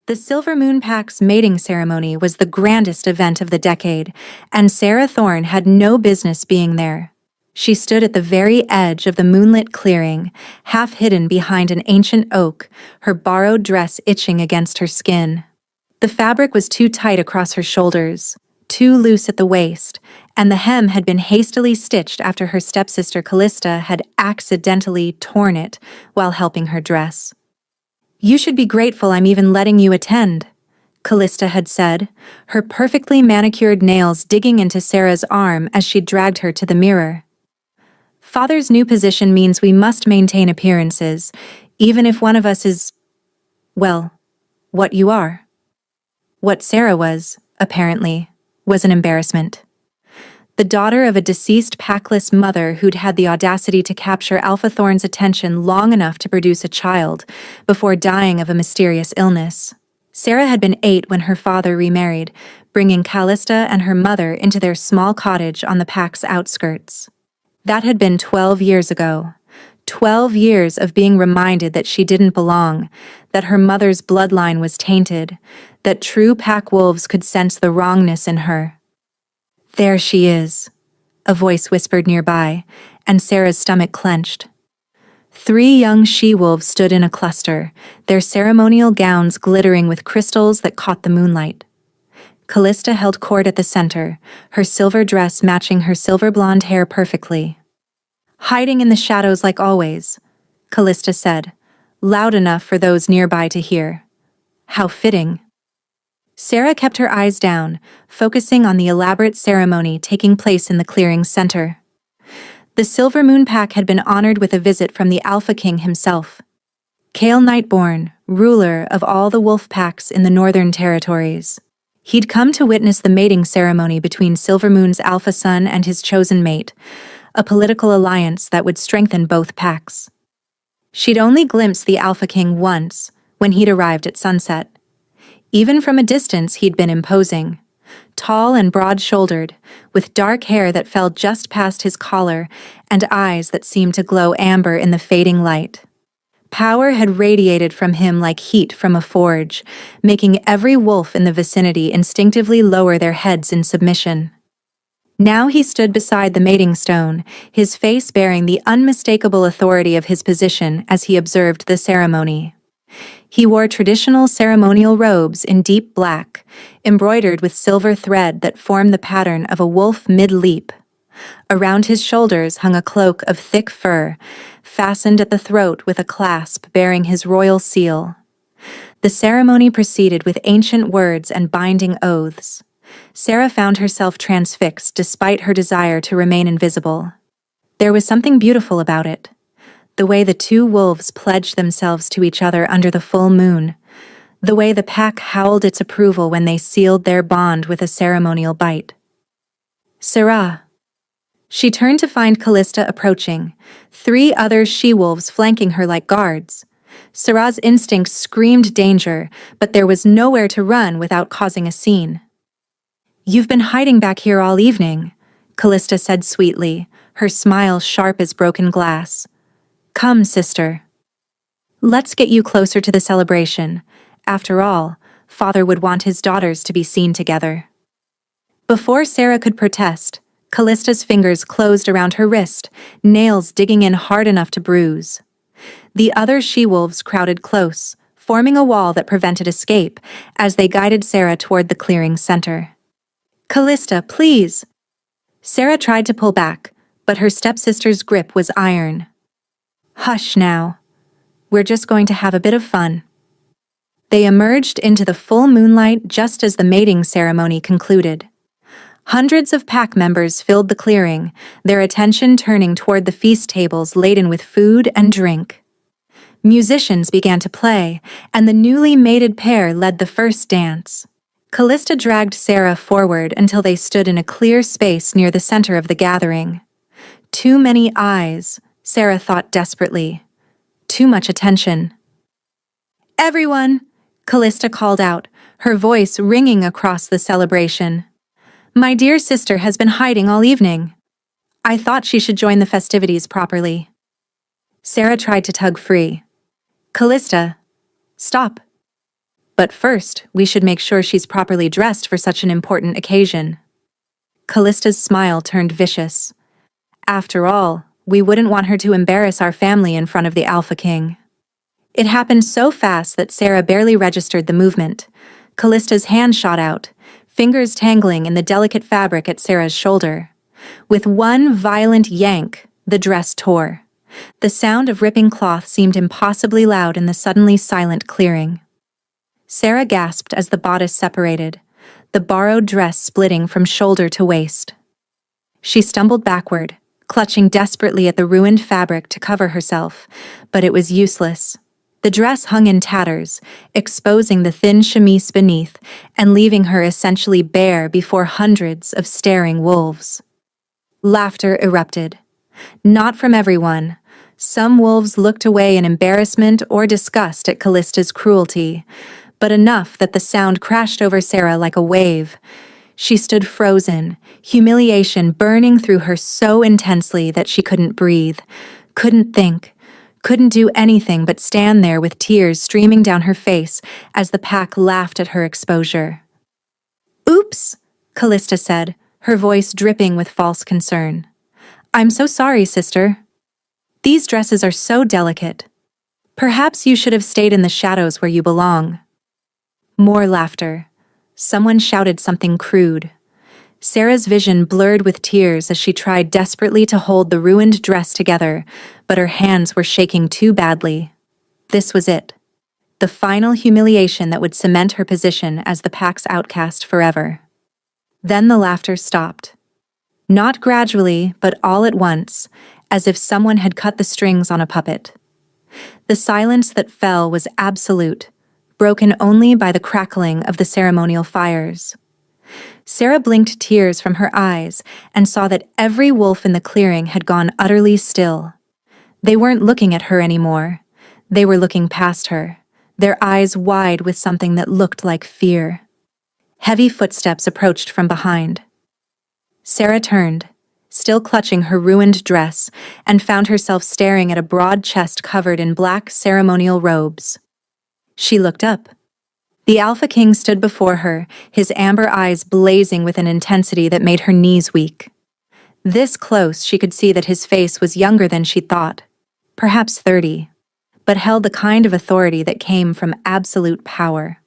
The Silver Moon Pack's mating ceremony was the grandest event of the decade, and Sarah Thorne had no business being there. She stood at the very edge of the moonlit clearing, half hidden behind an ancient oak, her borrowed dress itching against her skin. The fabric was too tight across her shoulders, too loose at the waist, and the hem had been hastily stitched after her stepsister Callista had accidentally torn it while helping her dress. "You should be grateful I'm even letting you attend," Callista had said, her perfectly manicured nails digging into Sarah's arm as she dragged her to the mirror. "Father's new position means we must maintain appearances, even if one of us is, well, what you are." What Sarah was, apparently, was an embarrassment. The daughter of a deceased packless mother who'd had the audacity to capture Alpha Thorne's attention long enough to produce a child, before dying of a mysterious illness. Sarah had been 8 when her father remarried, bringing Callista and her mother into their small cottage on the Pack's outskirts. That had been 12 years ago. 12 years of being reminded that she didn't belong, that her mother's bloodline was tainted, that true Pack wolves could sense the wrongness in her. "There she is," a voice whispered nearby, and Sarah's stomach clenched. 3 young she-wolves stood in a cluster, their ceremonial gowns glittering with crystals that caught the moonlight. Callista held court at the center, her silver dress matching her silver blonde hair perfectly. "Hiding in the shadows like always," Callista said, loud enough for those nearby to hear. "How fitting." Sarah kept her eyes down, focusing on the elaborate ceremony taking place in the clearing's center. The Silver Moon Pack had been honored with a visit from the Alpha King himself. Kale Nightborn, ruler of all the wolf packs in the Northern Territories. He'd come to witness the mating ceremony between Silver Moon's alpha son and his chosen mate, a political alliance that would strengthen both packs. She'd only glimpsed the Alpha King once, when he'd arrived at sunset. Even from a distance he'd been imposing. Tall and broad-shouldered, with dark hair that fell just past his collar and eyes that seemed to glow amber in the fading light. Power had radiated from him like heat from a forge, making every wolf in the vicinity instinctively lower their heads in submission. Now he stood beside the mating stone, his face bearing the unmistakable authority of his position as he observed the ceremony. He wore traditional ceremonial robes in deep black, embroidered with silver thread that formed the pattern of a wolf mid-leap. Around his shoulders hung a cloak of thick fur, fastened at the throat with a clasp bearing his royal seal. The ceremony proceeded with ancient words and binding oaths. Sarah found herself transfixed despite her desire to remain invisible. There was something beautiful about it. The way the 2 wolves pledged themselves to each other under the full moon. The way the pack howled its approval when they sealed their bond with a ceremonial bite. "Sarah." She turned to find Callista approaching, 3 other she-wolves flanking her like guards. Sarah's instincts screamed danger, but there was nowhere to run without causing a scene. "You've been hiding back here all evening," Callista said sweetly, her smile sharp as broken glass. "Come, sister. Let's get you closer to the celebration. After all, father would want his daughters to be seen together." Before Sarah could protest, Callista's fingers closed around her wrist, nails digging in hard enough to bruise. The other she-wolves crowded close, forming a wall that prevented escape as they guided Sarah toward the clearing's center. "Callista, please!" Sarah tried to pull back, but her stepsister's grip was iron. "Hush now. We're just going to have a bit of fun." They emerged into the full moonlight just as the mating ceremony concluded. Hundreds of pack members filled the clearing, their attention turning toward the feast tables laden with food and drink. Musicians began to play, and the newly mated pair led the first dance. Callista dragged Sarah forward until they stood in a clear space near the center of the gathering. Too many eyes, Sarah thought desperately. Too much attention. "Everyone!" Callista called out, her voice ringing across the celebration. "My dear sister has been hiding all evening. I thought she should join the festivities properly." Sarah tried to tug free. "Callista, stop." But first, we should make sure she's properly dressed for such an important occasion. Callista's smile turned vicious. After all, we wouldn't want her to embarrass our family in front of the Alpha King. It happened so fast that Sarah barely registered the movement. Callista's hand shot out, fingers tangling in the delicate fabric at Sarah's shoulder. With one violent yank, the dress tore. The sound of ripping cloth seemed impossibly loud in the suddenly silent clearing. Sarah gasped as the bodice separated, the borrowed dress splitting from shoulder to waist. She stumbled backward, clutching desperately at the ruined fabric to cover herself, but it was useless. The dress hung in tatters, exposing the thin chemise beneath and leaving her essentially bare before hundreds of staring wolves. Laughter erupted. Not from everyone. Some wolves looked away in embarrassment or disgust at Callista's cruelty, but enough that the sound crashed over Sarah like a wave. She stood frozen, humiliation burning through her so intensely that she couldn't breathe, couldn't think, couldn't do anything but stand there with tears streaming down her face as the pack laughed at her exposure. "Oops," Callista said, her voice dripping with false concern. "I'm so sorry, sister. These dresses are so delicate. Perhaps you should have stayed in the shadows where you belong." More laughter. Someone shouted something crude. Sarah's vision blurred with tears as she tried desperately to hold the ruined dress together, but her hands were shaking too badly. This was it. The final humiliation that would cement her position as the pack's outcast forever. Then the laughter stopped. Not gradually, but all at once, as if someone had cut the strings on a puppet. The silence that fell was absolute, broken only by the crackling of the ceremonial fires. Sarah blinked tears from her eyes and saw that every wolf in the clearing had gone utterly still. They weren't looking at her anymore. They were looking past her, their eyes wide with something that looked like fear. Heavy footsteps approached from behind. Sarah turned, still clutching her ruined dress, and found herself staring at a broad chest covered in black ceremonial robes. She looked up. The Alpha King stood before her, his amber eyes blazing with an intensity that made her knees weak. This close, she could see that his face was younger than she thought, perhaps 30, but held the kind of authority that came from absolute power.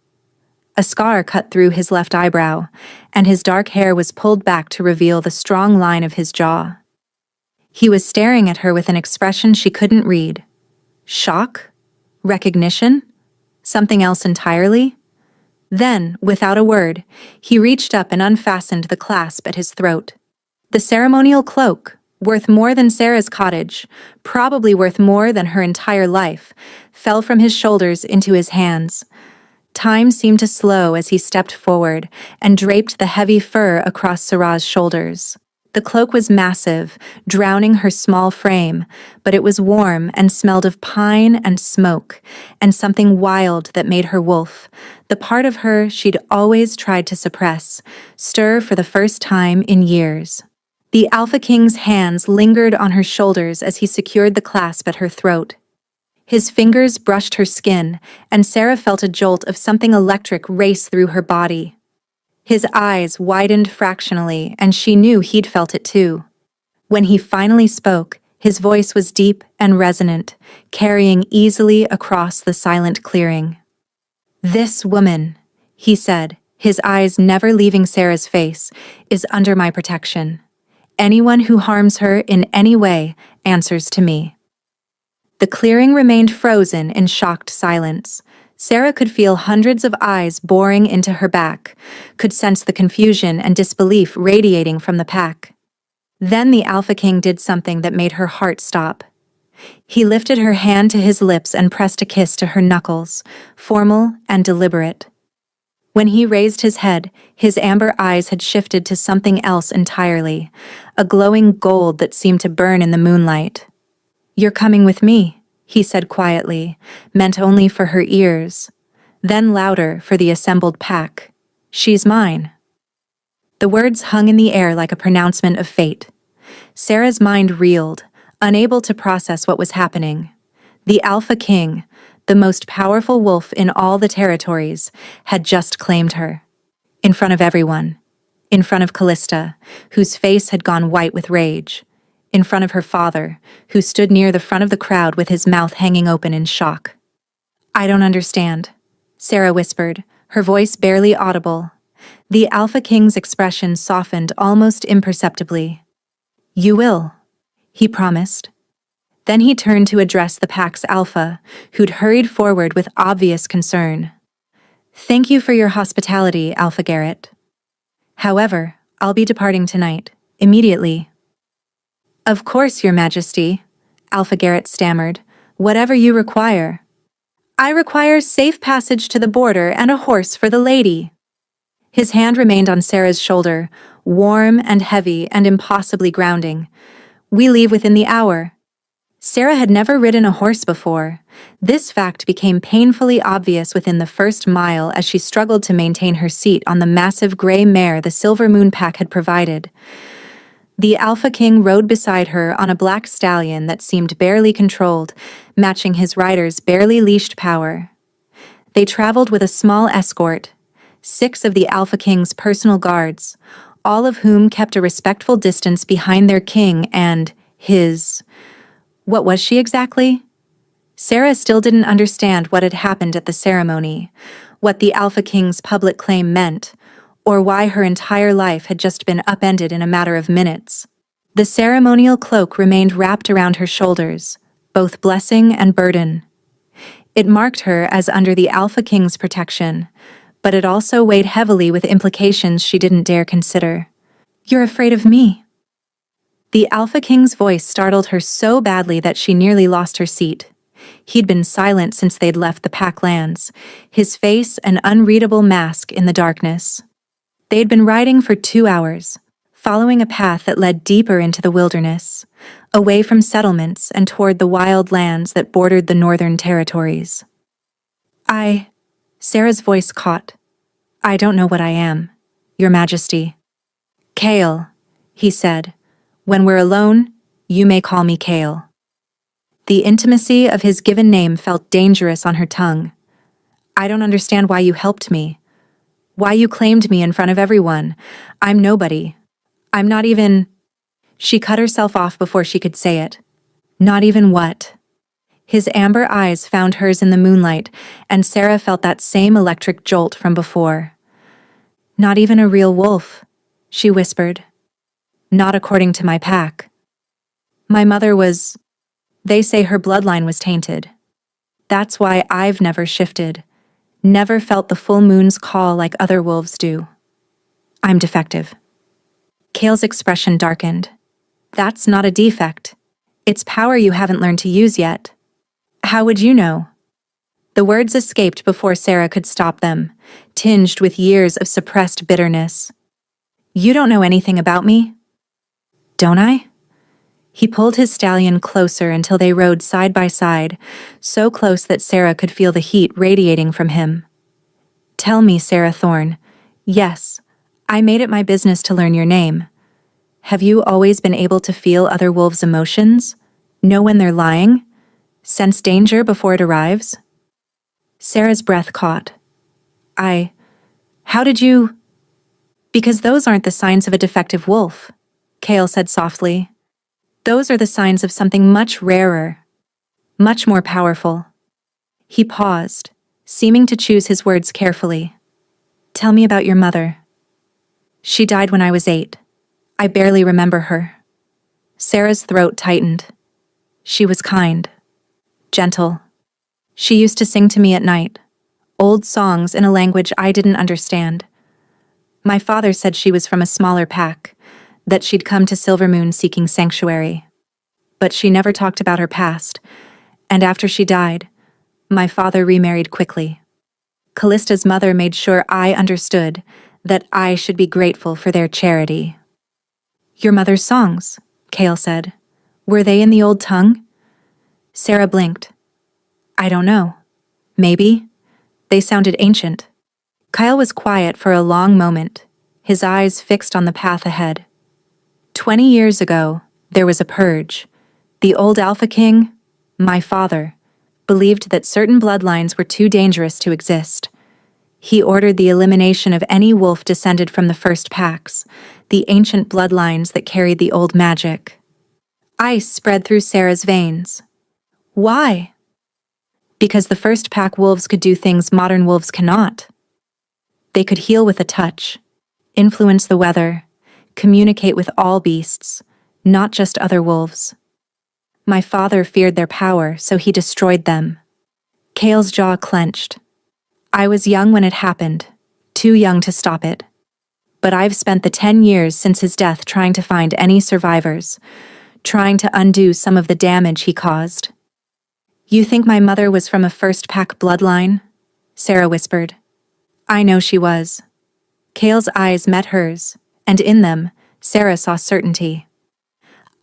A scar cut through his left eyebrow, and his dark hair was pulled back to reveal the strong line of his jaw. He was staring at her with an expression she couldn't read. Shock? Recognition? Something else entirely? Then, without a word, he reached up and unfastened the clasp at his throat. The ceremonial cloak, worth more than Sarah's cottage, probably worth more than her entire life, fell from his shoulders into his hands. Time seemed to slow as he stepped forward and draped the heavy fur across Sarah's shoulders. The cloak was massive, drowning her small frame, but it was warm and smelled of pine and smoke, and something wild that made her wolf, the part of her she'd always tried to suppress, stir for the first time in years. The Alpha King's hands lingered on her shoulders as he secured the clasp at her throat. His fingers brushed her skin, and Sarah felt a jolt of something electric race through her body. His eyes widened fractionally, and she knew he'd felt it too. When he finally spoke, his voice was deep and resonant, carrying easily across the silent clearing. "This woman," he said, his eyes never leaving Sarah's face, "is under my protection. Anyone who harms her in any way answers to me." The clearing remained frozen in shocked silence. Sarah could feel hundreds of eyes boring into her back, could sense the confusion and disbelief radiating from the pack. Then the Alpha King did something that made her heart stop. He lifted her hand to his lips and pressed a kiss to her knuckles, formal and deliberate. When he raised his head, his amber eyes had shifted to something else entirely, a glowing gold that seemed to burn in the moonlight. "You're coming with me," he said quietly, meant only for her ears. Then louder for the assembled pack. "She's mine." The words hung in the air like a pronouncement of fate. Sarah's mind reeled, unable to process what was happening. The Alpha King, the most powerful wolf in all the territories, had just claimed her. In front of everyone. In front of Callista, whose face had gone white with rage. In front of her father, who stood near the front of the crowd with his mouth hanging open in shock. "I don't understand," Sarah whispered, her voice barely audible. The Alpha King's expression softened almost imperceptibly. "You will," he promised. Then he turned to address the pack's alpha, who'd hurried forward with obvious concern. "Thank you for your hospitality, Alpha Garrett. However, I'll be departing tonight, immediately." "Of course, Your Majesty," Alpha Garrett stammered. "Whatever you require." "I require safe passage to the border and a horse for the lady." His hand remained on Sarah's shoulder, warm and heavy and impossibly grounding. "We leave within the hour." Sarah had never ridden a horse before. This fact became painfully obvious within the first mile as she struggled to maintain her seat on the massive gray mare the Silver Moon pack had provided. The Alpha King rode beside her on a black stallion that seemed barely controlled, matching his rider's barely leashed power. They traveled with a small escort, 6 of the Alpha King's personal guards, all of whom kept a respectful distance behind their king and his. What was she exactly? Sarah still didn't understand what had happened at the ceremony, what the Alpha King's public claim meant, or why her entire life had just been upended in a matter of minutes. The ceremonial cloak remained wrapped around her shoulders, both blessing and burden. It marked her as under the Alpha King's protection, but it also weighed heavily with implications she didn't dare consider. "You're afraid of me?" The Alpha King's voice startled her so badly that she nearly lost her seat. He'd been silent since they'd left the pack lands, his face an unreadable mask in the darkness. They'd been riding for 2 hours, following a path that led deeper into the wilderness, away from settlements and toward the wild lands that bordered the northern territories. Sarah's voice caught. "I don't know what I am, Your Majesty." "Kale," he said. "When we're alone, you may call me Kale." The intimacy of his given name felt dangerous on her tongue. "I don't understand why you helped me. Why you claimed me in front of everyone. I'm nobody. I'm not even—" She cut herself off before she could say it. "Not even what?" His amber eyes found hers in the moonlight, and Sarah felt that same electric jolt from before. "Not even a real wolf," she whispered. "Not according to my pack. My mother was— They say her bloodline was tainted. That's why I've never shifted, never felt the full moon's call like other wolves do. I'm defective." Kale's expression darkened. "That's not a defect. It's power you haven't learned to use yet." "How would you know?" The words escaped before Sarah could stop them, tinged with years of suppressed bitterness. "You don't know anything about me?" "Don't I?" He pulled his stallion closer until they rode side by side, so close that Sarah could feel the heat radiating from him. "Tell me, Sarah Thorne. Yes, I made it my business to learn your name. Have you always been able to feel other wolves' emotions? Know when they're lying? Sense danger before it arrives?" Sarah's breath caught. How did you—" "Because those aren't the signs of a defective wolf," Kale said softly. "Those are the signs of something much rarer, much more powerful." He paused, seeming to choose his words carefully. "Tell me about your mother." "She died when I was 8. I barely remember her." Sarah's throat tightened. "She was kind, gentle. She used to sing to me at night, old songs in a language I didn't understand. My father said she was from a smaller pack, that she'd come to Silvermoon seeking sanctuary. But she never talked about her past, and after she died, my father remarried quickly. Callista's mother made sure I understood that I should be grateful for their charity." "Your mother's songs," Kale said. "Were they in the old tongue?" Sarah blinked. "I don't know. Maybe. They sounded ancient." Kyle was quiet for a long moment, his eyes fixed on the path ahead. 20 years ago, there was a purge. The old Alpha King, my father, believed that certain bloodlines were too dangerous to exist. He ordered the elimination of any wolf descended from the first packs, the ancient bloodlines that carried the old magic. Ice spread through Sarah's veins. Why? Because the first pack wolves could do things modern wolves cannot. They could heal with a touch, influence the weather, communicate with all beasts, not just other wolves. My father feared their power, so he destroyed them. Kale's jaw clenched. I was young when it happened, too young to stop it. But I've spent the 10 years since his death trying to find any survivors, trying to undo some of the damage he caused. You think my mother was from a first-pack bloodline? Sarah whispered. I know she was. Kale's eyes met hers, and in them, Sarah saw certainty.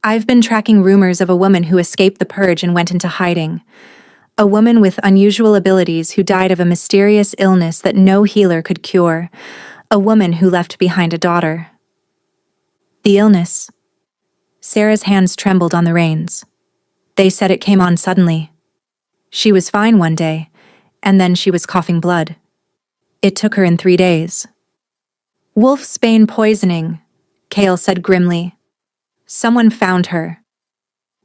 I've been tracking rumors of a woman who escaped the purge and went into hiding. A woman with unusual abilities who died of a mysterious illness that no healer could cure. A woman who left behind a daughter. The illness. Sarah's hands trembled on the reins. They said it came on suddenly. She was fine one day, and then she was coughing blood. It took her in 3 days. Wolfsbane poisoning, Kale said grimly. Someone found her.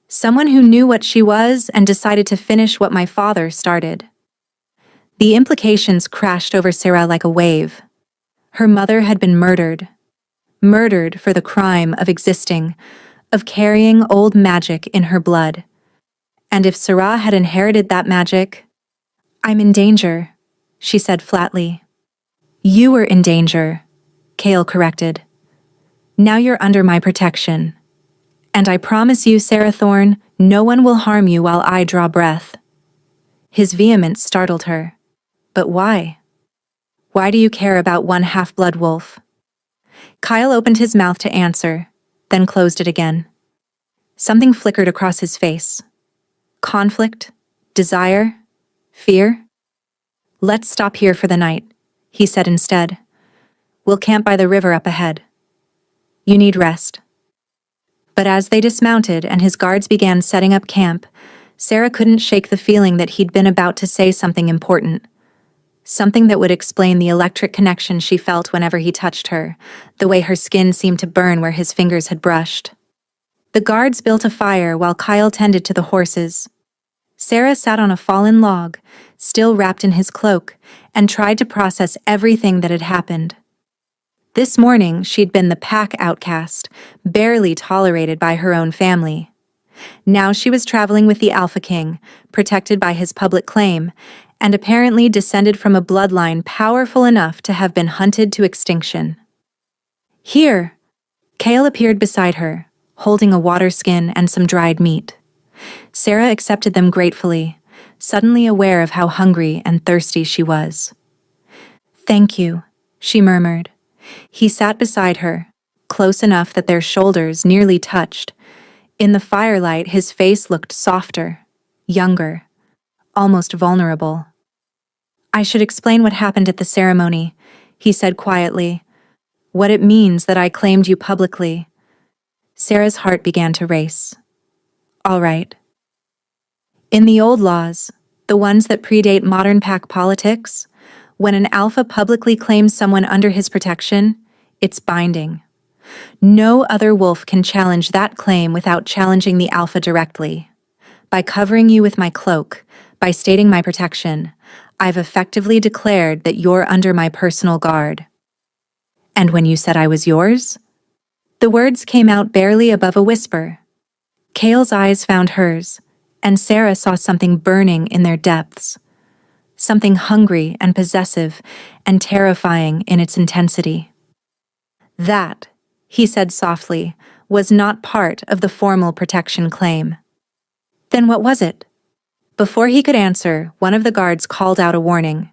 Someone who knew what she was and decided to finish what my father started. The implications crashed over Sarah like a wave. Her mother had been murdered. Murdered for the crime of existing, of carrying old magic in her blood. And if Sarah had inherited that magic, I'm in danger, she said flatly. You were in danger, Kale corrected. Now you're under my protection. And I promise you, Sarah Thorne, no one will harm you while I draw breath. His vehemence startled her. But why? Why do you care about one half-blood wolf? Kyle opened his mouth to answer, then closed it again. Something flickered across his face. Conflict? Desire? Fear? Let's stop here for the night, he said instead. We'll camp by the river up ahead. You need rest. But as they dismounted and his guards began setting up camp, Sarah couldn't shake the feeling that he'd been about to say something important. Something that would explain the electric connection she felt whenever he touched her, the way her skin seemed to burn where his fingers had brushed. The guards built a fire while Kyle tended to the horses. Sarah sat on a fallen log, still wrapped in his cloak, and tried to process everything that had happened. This morning, she'd been the pack outcast, barely tolerated by her own family. Now she was traveling with the Alpha King, protected by his public claim, and apparently descended from a bloodline powerful enough to have been hunted to extinction. Here, Kale appeared beside her, holding a water skin and some dried meat. Sarah accepted them gratefully, suddenly aware of how hungry and thirsty she was. Thank you, she murmured. He sat beside her, close enough that their shoulders nearly touched. In the firelight, his face looked softer, younger, almost vulnerable. I should explain what happened at the ceremony, he said quietly. What it means that I claimed you publicly. Sarah's heart began to race. All right. In the old laws, the ones that predate modern pack politics, when an alpha publicly claims someone under his protection, it's binding. No other wolf can challenge that claim without challenging the alpha directly. By covering you with my cloak, by stating my protection, I've effectively declared that you're under my personal guard. And when you said I was yours? The words came out barely above a whisper. Kale's eyes found hers, and Sarah saw something burning in their depths. Something hungry and possessive and terrifying in its intensity. That, he said softly, was not part of the formal protection claim. Then what was it? Before he could answer, one of the guards called out a warning.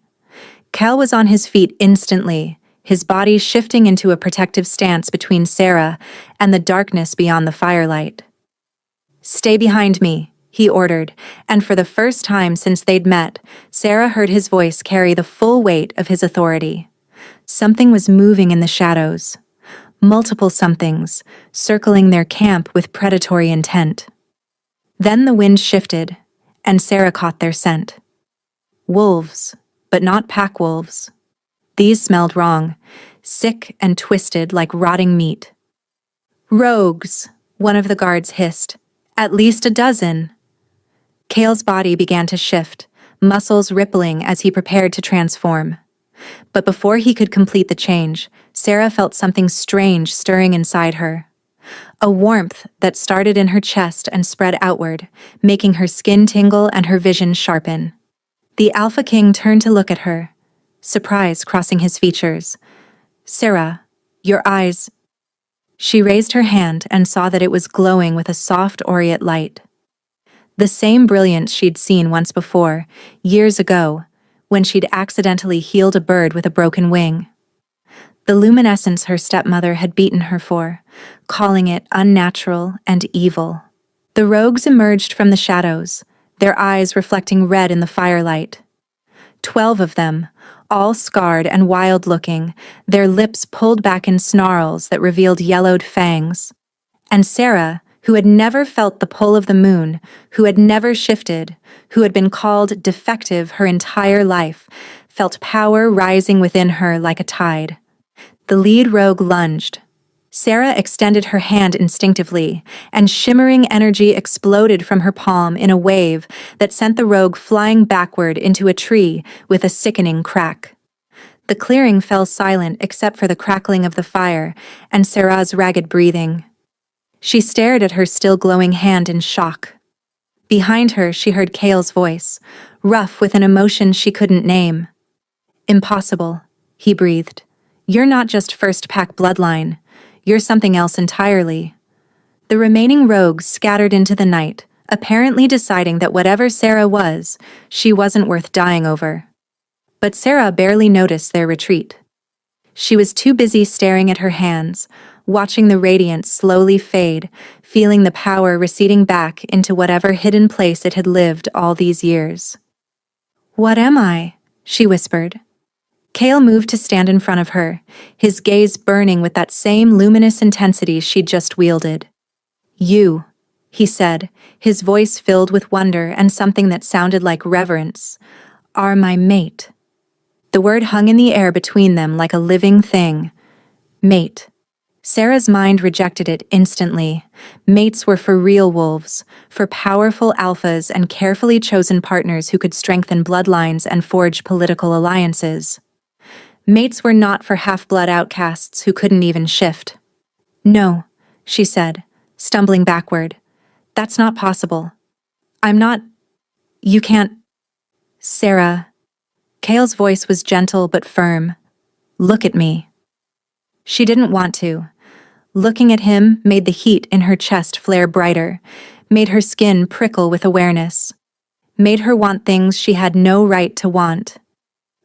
Cal was on his feet instantly, his body shifting into a protective stance between Sarah and the darkness beyond the firelight. Stay behind me, he ordered, and for the first time since they'd met, Sarah heard his voice carry the full weight of his authority. Something was moving in the shadows. Multiple somethings, circling their camp with predatory intent. Then the wind shifted, and Sarah caught their scent. Wolves, but not pack wolves. These smelled wrong, sick and twisted like rotting meat. Rogues, one of the guards hissed. At least a dozen. Kale's body began to shift, muscles rippling as he prepared to transform. But before he could complete the change, Sarah felt something strange stirring inside her. A warmth that started in her chest and spread outward, making her skin tingle and her vision sharpen. The Alpha King turned to look at her, surprise crossing his features. "Sarah, your eyes—" She raised her hand and saw that it was glowing with a soft aureate light. The same brilliance she'd seen once before, years ago, when she'd accidentally healed a bird with a broken wing. The luminescence her stepmother had beaten her for, calling it unnatural and evil. The rogues emerged from the shadows, their eyes reflecting red in the firelight. 12 of them, all scarred and wild-looking, their lips pulled back in snarls that revealed yellowed fangs. And Sarah, who had never felt the pull of the moon, who had never shifted, who had been called defective her entire life, felt power rising within her like a tide. The lead rogue lunged. Sarah extended her hand instinctively, and shimmering energy exploded from her palm in a wave that sent the rogue flying backward into a tree with a sickening crack. The clearing fell silent except for the crackling of the fire and Sarah's ragged breathing. She stared at her still glowing hand in shock. Behind her, she heard Kale's voice, rough with an emotion she couldn't name. "Impossible," he breathed. "You're not just first-pack bloodline. You're something else entirely." The remaining rogues scattered into the night, apparently deciding that whatever Sarah was, she wasn't worth dying over. But Sarah barely noticed their retreat. She was too busy staring at her hands, watching the radiance slowly fade, feeling the power receding back into whatever hidden place it had lived all these years. "What am I?" she whispered. Kale moved to stand in front of her, his gaze burning with that same luminous intensity she'd just wielded. "You," he said, his voice filled with wonder and something that sounded like reverence, "are my mate." The word hung in the air between them like a living thing. Mate. Sarah's mind rejected it instantly. Mates were for real wolves, for powerful alphas and carefully chosen partners who could strengthen bloodlines and forge political alliances. Mates were not for half-blood outcasts who couldn't even shift. "No," she said, stumbling backward. "That's not possible. I'm not... You can't..." "Sarah..." Kale's voice was gentle but firm. "Look at me." She didn't want to. Looking at him made the heat in her chest flare brighter, made her skin prickle with awareness, made her want things she had no right to want.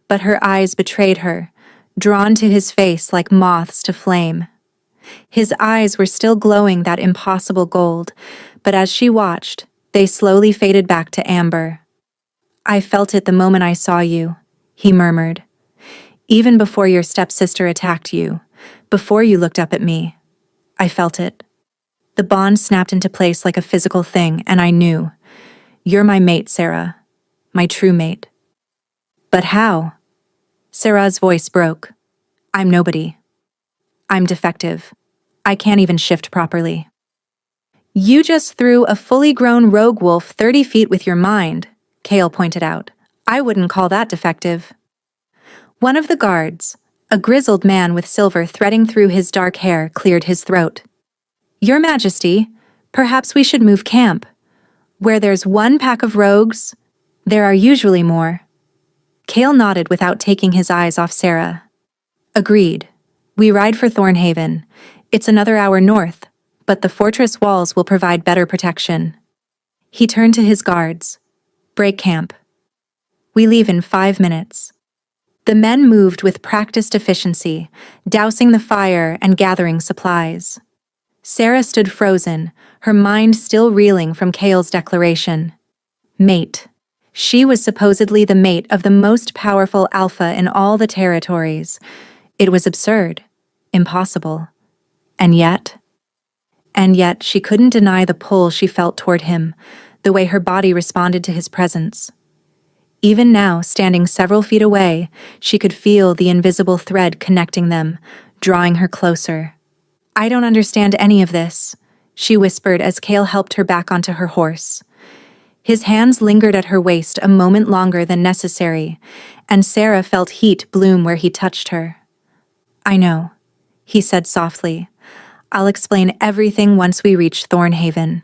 But her eyes betrayed her, drawn to his face like moths to flame. His eyes were still glowing that impossible gold, but as she watched, they slowly faded back to amber. "I felt it the moment I saw you," he murmured. "Even before your stepsister attacked you, before you looked up at me. I felt it." The bond snapped into place like a physical thing, and I knew. "You're my mate, Sarah. My true mate." "But how?" Sarah's voice broke. "I'm nobody. I'm defective. I can't even shift properly." "You just threw a fully grown rogue wolf 30 feet with your mind," Kale pointed out. "I wouldn't call that defective." One of the guards, a grizzled man with silver threading through his dark hair, cleared his throat. "Your Majesty, perhaps we should move camp. Where there's one pack of rogues, there are usually more." Kale nodded without taking his eyes off Sarah. "Agreed. We ride for Thornhaven. It's another hour north, but the fortress walls will provide better protection." He turned to his guards. "Break camp. We leave in 5 minutes." The men moved with practiced efficiency, dousing the fire and gathering supplies. Sarah stood frozen, her mind still reeling from Kale's declaration. Mate. She was supposedly the mate of the most powerful alpha in all the territories. It was absurd, impossible. And yet she couldn't deny the pull she felt toward him, the way her body responded to his presence. Even now, standing several feet away, she could feel the invisible thread connecting them, drawing her closer. "I don't understand any of this," she whispered as Cale helped her back onto her horse. His hands lingered at her waist a moment longer than necessary, and Sarah felt heat bloom where he touched her. "I know," he said softly. "I'll explain everything once we reach Thornhaven.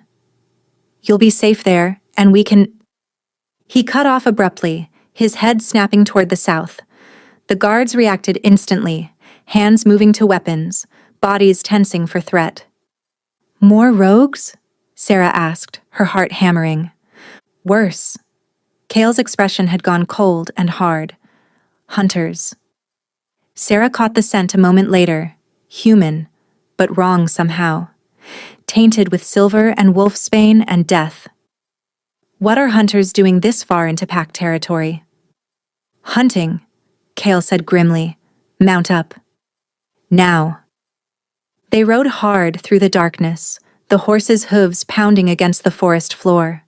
You'll be safe there, and we can—" He cut off abruptly, his head snapping toward the south. The guards reacted instantly, hands moving to weapons, bodies tensing for threat. "More rogues?" Sarah asked, her heart hammering. "Worse." Cale's expression had gone cold and hard. "Hunters." Sarah caught the scent a moment later, human, but wrong somehow. Tainted with silver and wolfsbane and death. "What are hunters doing this far into pack territory?" "Hunting," Cale said grimly. "Mount up." "Now." They rode hard through the darkness, the horses' hooves pounding against the forest floor.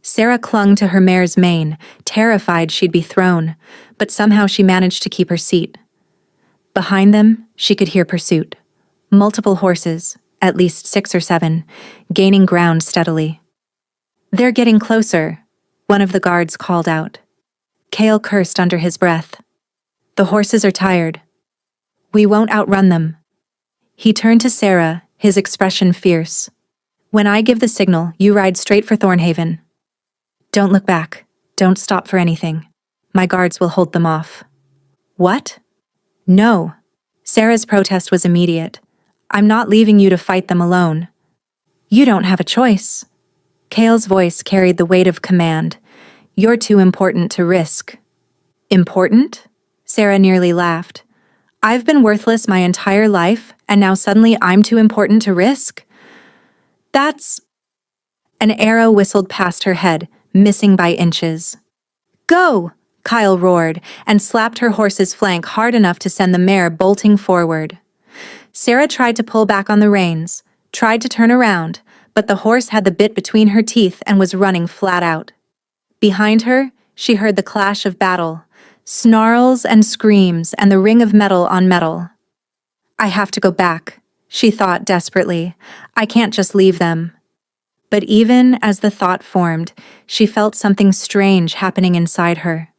Sarah clung to her mare's mane, terrified she'd be thrown, but somehow she managed to keep her seat. Behind them, she could hear pursuit. Multiple horses, at least 6 or 7, gaining ground steadily. "They're getting closer," one of the guards called out. Cale cursed under his breath. "The horses are tired. We won't outrun them." He turned to Sarah, his expression fierce. "When I give the signal, you ride straight for Thornhaven. Don't look back. Don't stop for anything. My guards will hold them off." "What?" "No." Sarah's protest was immediate. "I'm not leaving you to fight them alone." "You don't have a choice." Cale's voice carried the weight of command. "You're too important to risk." "Important?" Sarah nearly laughed. "I've been worthless my entire life, and now suddenly I'm too important to risk? That's—" An arrow whistled past her head, missing by inches. "Go!" Kyle roared, and slapped her horse's flank hard enough to send the mare bolting forward. Sarah tried to pull back on the reins, tried to turn around, but the horse had the bit between her teeth and was running flat out. Behind her, she heard the clash of battle, snarls and screams and the ring of metal on metal. "I have to go back," she thought desperately. "I can't just leave them." But even as the thought formed, she felt something strange happening inside her.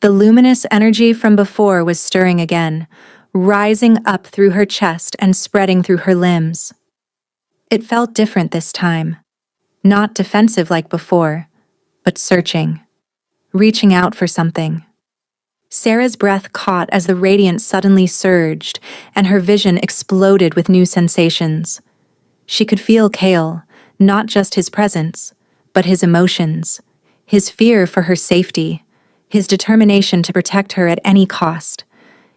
The luminous energy from before was stirring again, rising up through her chest and spreading through her limbs. It felt different this time. Not defensive like before, but searching, reaching out for something. Sarah's breath caught as the radiance suddenly surged, and her vision exploded with new sensations. She could feel Cale, not just his presence, but his emotions, his fear for her safety, his determination to protect her at any cost,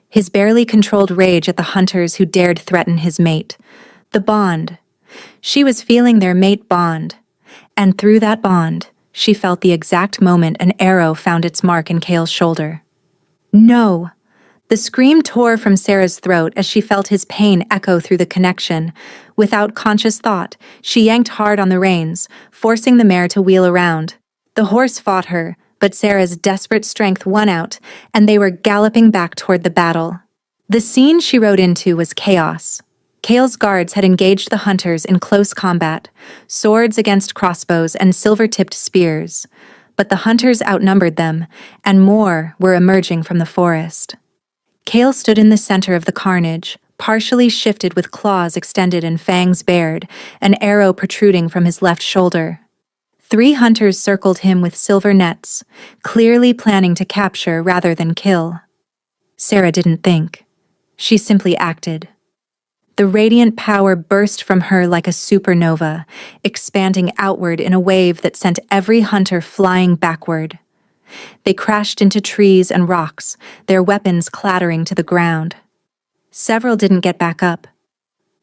his barely controlled rage at the hunters who dared threaten his mate. The bond. She was feeling their mate bond, and through that bond, she felt the exact moment an arrow found its mark in Cale's shoulder. "No!" The scream tore from Sarah's throat as she felt his pain echo through the connection. Without conscious thought, she yanked hard on the reins, forcing the mare to wheel around. The horse fought her, but Sarah's desperate strength won out, and they were galloping back toward the battle. The scene she rode into was chaos. Cale's guards had engaged the hunters in close combat, swords against crossbows and silver-tipped spears. But the hunters outnumbered them, and more were emerging from the forest. Cale stood in the center of the carnage, partially shifted with claws extended and fangs bared, an arrow protruding from his left shoulder. 3 hunters circled him with silver nets, clearly planning to capture rather than kill. Sarah didn't think. She simply acted. The radiant power burst from her like a supernova, expanding outward in a wave that sent every hunter flying backward. They crashed into trees and rocks, their weapons clattering to the ground. Several didn't get back up.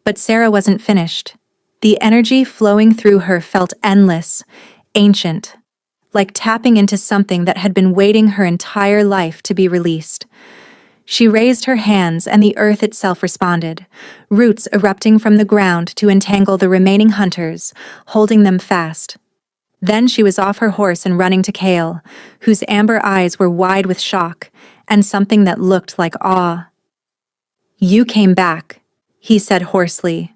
But Sarah wasn't finished. The energy flowing through her felt endless, ancient, like tapping into something that had been waiting her entire life to be released. She raised her hands and the earth itself responded, roots erupting from the ground to entangle the remaining hunters, holding them fast. Then she was off her horse and running to Kale, whose amber eyes were wide with shock and something that looked like awe. "You came back," he said hoarsely.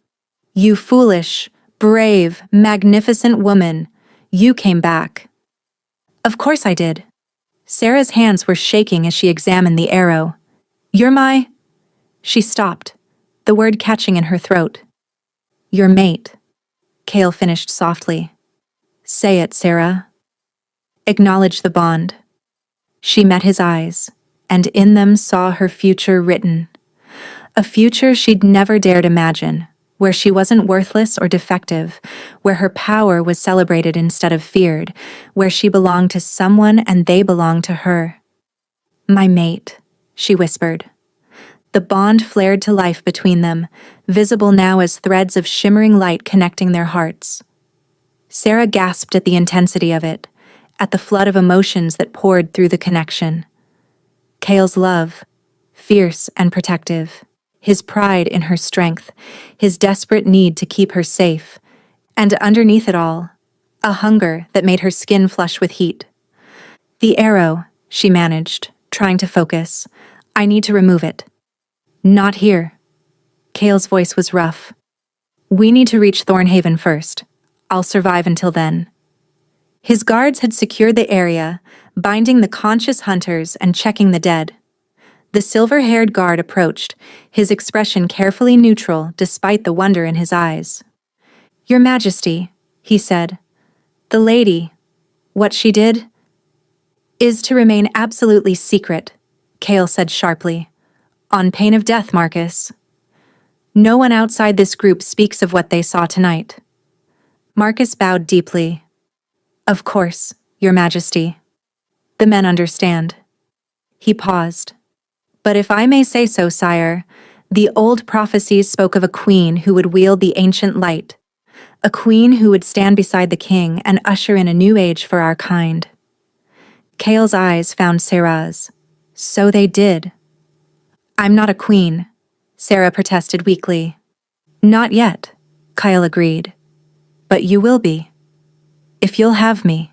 "You foolish, brave, magnificent woman. You came back." "Of course I did." Sarah's hands were shaking as she examined the arrow. "You're my—" She stopped, the word catching in her throat. "Your mate," Kale finished softly. "Say it, Sarah. Acknowledge the bond." She met his eyes, and in them saw her future written. A future she'd never dared imagine, where she wasn't worthless or defective, where her power was celebrated instead of feared, where she belonged to someone and they belonged to her. "My mate," she whispered. The bond flared to life between them, visible now as threads of shimmering light connecting their hearts. Sarah gasped at the intensity of it, at the flood of emotions that poured through the connection. Kale's love, fierce and protective, his pride in her strength, his desperate need to keep her safe, and underneath it all, a hunger that made her skin flush with heat. "The arrow," she managed, trying to focus. "I need to remove it." "Not here." Kale's voice was rough. "We need to reach Thornhaven first. I'll survive until then." His guards had secured the area, binding the conscious hunters and checking the dead. The silver-haired guard approached, his expression carefully neutral despite the wonder in his eyes. "Your Majesty," he said, "the lady, what she did, is to remain absolutely secret," Kale said sharply. "On pain of death, Marcus. No one outside this group speaks of what they saw tonight." Marcus bowed deeply. "Of course, Your Majesty. The men understand." He paused. "But if I may say so, sire, the old prophecies spoke of a queen who would wield the ancient light, a queen who would stand beside the king and usher in a new age for our kind." Kale's eyes found Sarah's. "So they did." "I'm not a queen," Sarah protested weakly. "Not yet," Kyle agreed. "But you will be. If you'll have me."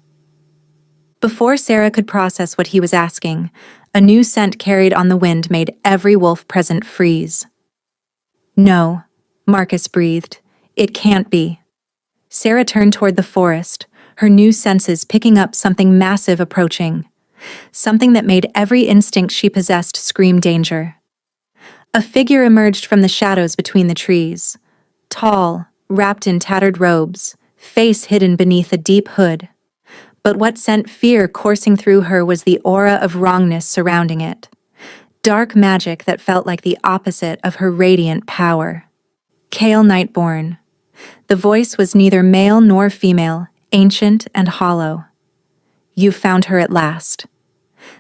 Before Sarah could process what he was asking, a new scent carried on the wind made every wolf present freeze. "No," Marcus breathed. "It can't be." Sarah turned toward the forest, her new senses picking up something massive approaching, something that made every instinct she possessed scream danger. A figure emerged from the shadows between the trees, tall, wrapped in tattered robes, face hidden beneath a deep hood. But what sent fear coursing through her was the aura of wrongness surrounding it. Dark magic that felt like the opposite of her radiant power. Kale Nightborn. The voice was neither male nor female, ancient and hollow. "You found her at last.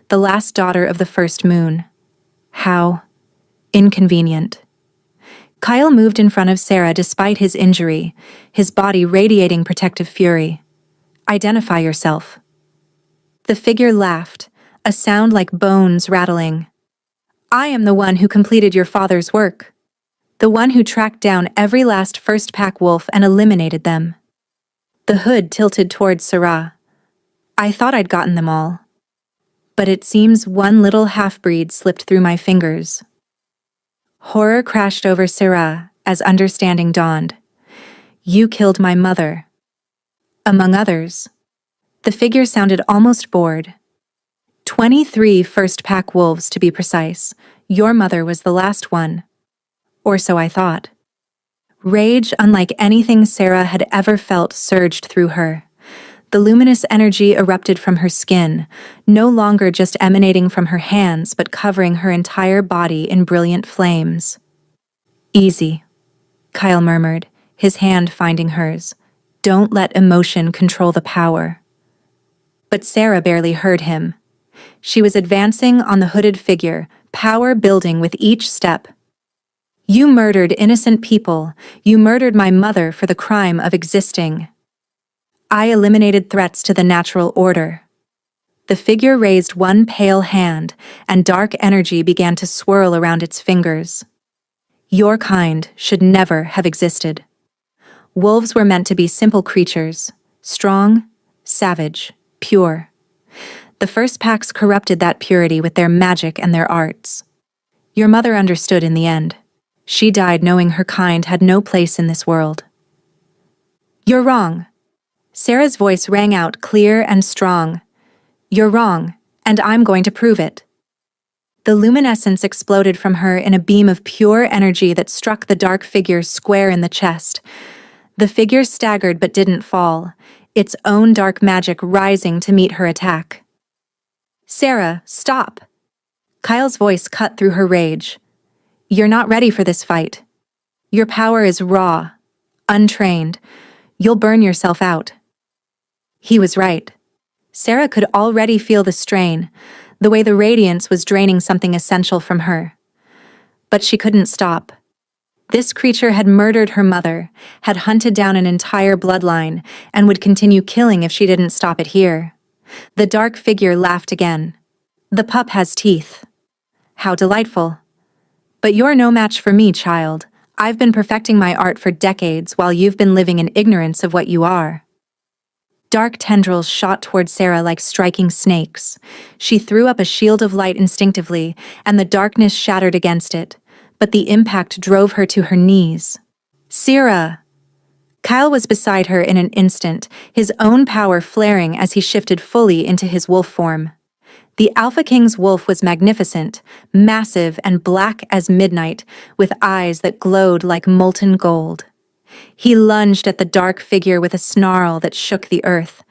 The last daughter of the first moon. How inconvenient." Kyle moved in front of Sarah despite his injury, his body radiating protective fury. "Identify yourself." The figure laughed, a sound like bones rattling. "I am the one who completed your father's work. The one who tracked down every last first-pack wolf and eliminated them." The hood tilted towards Sarah. "I thought I'd gotten them all. But it seems one little half-breed slipped through my fingers." Horror crashed over Sarah as understanding dawned. "You killed my mother." "Among others." The figure sounded almost bored. 23 first-pack wolves, to be precise. Your mother was the last one. Or so I thought. Rage, unlike anything Sarah had ever felt, surged through her. The luminous energy erupted from her skin, no longer just emanating from her hands, but covering her entire body in brilliant flames. "Easy," Kyle murmured, his hand finding hers. "Don't let emotion control the power." But Sarah barely heard him. She was advancing on the hooded figure, power building with each step. "You murdered innocent people. You murdered my mother for the crime of existing. I eliminated threats to the natural order." The figure raised one pale hand, and dark energy began to swirl around its fingers. "Your kind should never have existed. Wolves were meant to be simple creatures, strong, savage, pure. The first packs corrupted that purity with their magic and their arts. Your mother understood in the end. She died knowing her kind had no place in this world. You're wrong. Sarah's voice rang out clear and strong. You're wrong, and I'm going to prove it. The luminescence exploded from her in a beam of pure energy that struck the dark figure square in the chest. The figure staggered but didn't fall, its own dark magic rising to meet her attack. Sarah, stop! Kyle's voice cut through her rage. You're not ready for this fight. Your power is raw, untrained. You'll burn yourself out. He was right. Sarah could already feel the strain, the way the radiance was draining something essential from her. But she couldn't stop. This creature had murdered her mother, had hunted down an entire bloodline, and would continue killing if she didn't stop it here. The dark figure laughed again. The pup has teeth. How delightful. But you're no match for me, child. I've been perfecting my art for decades while you've been living in ignorance of what you are. Dark tendrils shot toward Sarah like striking snakes. She threw up a shield of light instinctively, and the darkness shattered against it, but the impact drove her to her knees. Sarah! Kyle was beside her in an instant, his own power flaring as he shifted fully into his wolf form. The Alpha King's wolf was magnificent, massive and black as midnight, with eyes that glowed like molten gold. He lunged at the dark figure with a snarl that shook the earth,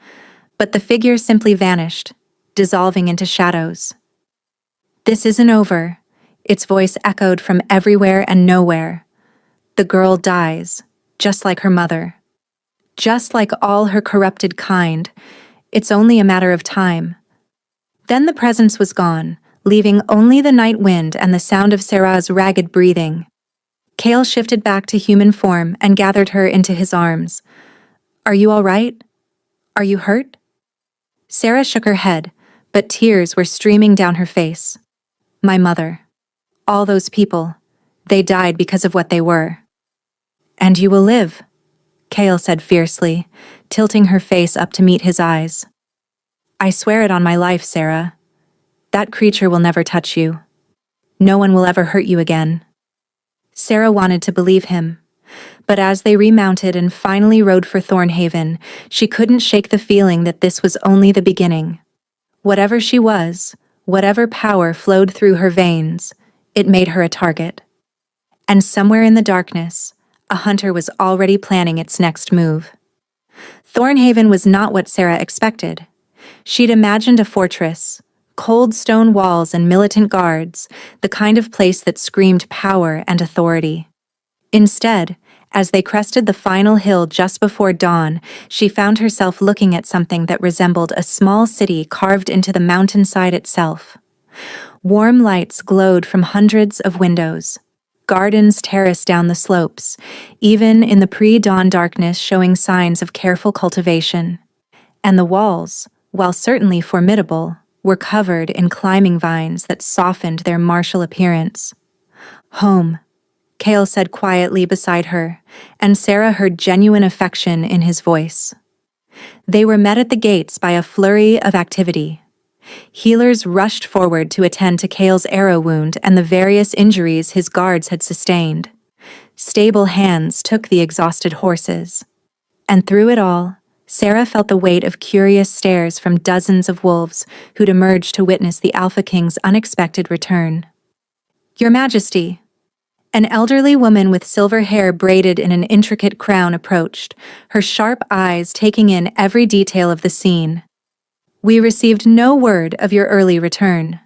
but the figure simply vanished, dissolving into shadows. This isn't over, its voice echoed from everywhere and nowhere. The girl dies, just like her mother. Just like all her corrupted kind, it's only a matter of time. Then the presence was gone, leaving only the night wind and the sound of Sarah's ragged breathing. Kale shifted back to human form and gathered her into his arms. Are you all right? Are you hurt? Sarah shook her head, but tears were streaming down her face. My mother. All those people. They died because of what they were. And you will live, Kale said fiercely, tilting her face up to meet his eyes. I swear it on my life, Sarah. That creature will never touch you. No one will ever hurt you again. Sarah wanted to believe him, but as they remounted and finally rode for Thornhaven, she couldn't shake the feeling that this was only the beginning. Whatever she was, whatever power flowed through her veins, it made her a target. And somewhere in the darkness, a hunter was already planning its next move. Thornhaven was not what Sarah expected. She'd imagined a fortress, cold stone walls and militant guards, the kind of place that screamed power and authority. Instead, as they crested the final hill just before dawn, she found herself looking at something that resembled a small city carved into the mountainside itself. Warm lights glowed from hundreds of windows. Gardens terraced down the slopes, even in the pre-dawn darkness showing signs of careful cultivation. And the walls, while certainly formidable, were covered in climbing vines that softened their martial appearance. Home, Kale said quietly beside her, and Sarah heard genuine affection in his voice. They were met at the gates by a flurry of activity. Healers rushed forward to attend to Kale's arrow wound and the various injuries his guards had sustained. Stable hands took the exhausted horses. And through it all, Sarah felt the weight of curious stares from dozens of wolves who'd emerged to witness the Alpha King's unexpected return. Your Majesty, an elderly woman with silver hair braided in an intricate crown approached, her sharp eyes taking in every detail of the scene. We received no word of your early return.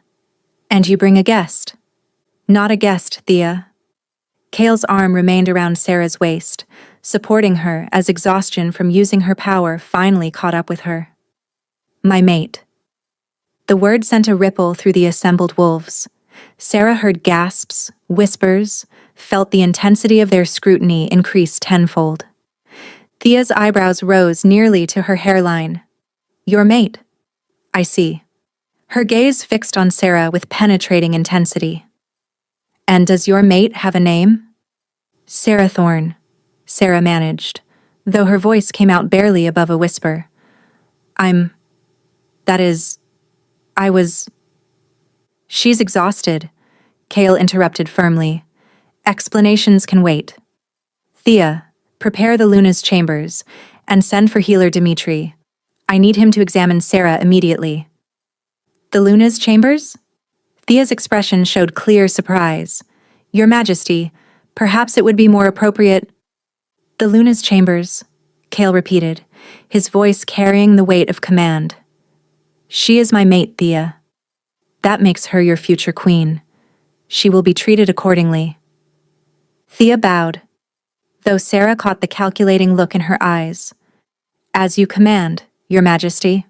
And you bring a guest. Not a guest, Thea. Kale's arm remained around Sarah's waist, supporting her as exhaustion from using her power finally caught up with her. My mate. The word sent a ripple through the assembled wolves. Sarah heard gasps, whispers, felt the intensity of their scrutiny increase tenfold. Thea's eyebrows rose nearly to her hairline. Your mate. I see. Her gaze fixed on Sarah with penetrating intensity. And does your mate have a name? Sarah Thorne, Sarah managed, though her voice came out barely above a whisper. I'm... that is... I was... She's exhausted, Kale interrupted firmly. Explanations can wait. Thea, prepare the Luna's chambers, and send for healer Dimitri. I need him to examine Sarah immediately. The Luna's chambers? Thea's expression showed clear surprise. Your Majesty, perhaps it would be more appropriate... The Luna's chambers, Kale repeated, his voice carrying the weight of command. She is my mate, Thea. That makes her your future queen. She will be treated accordingly. Thea bowed, though Sarah caught the calculating look in her eyes. As you command, Your Majesty.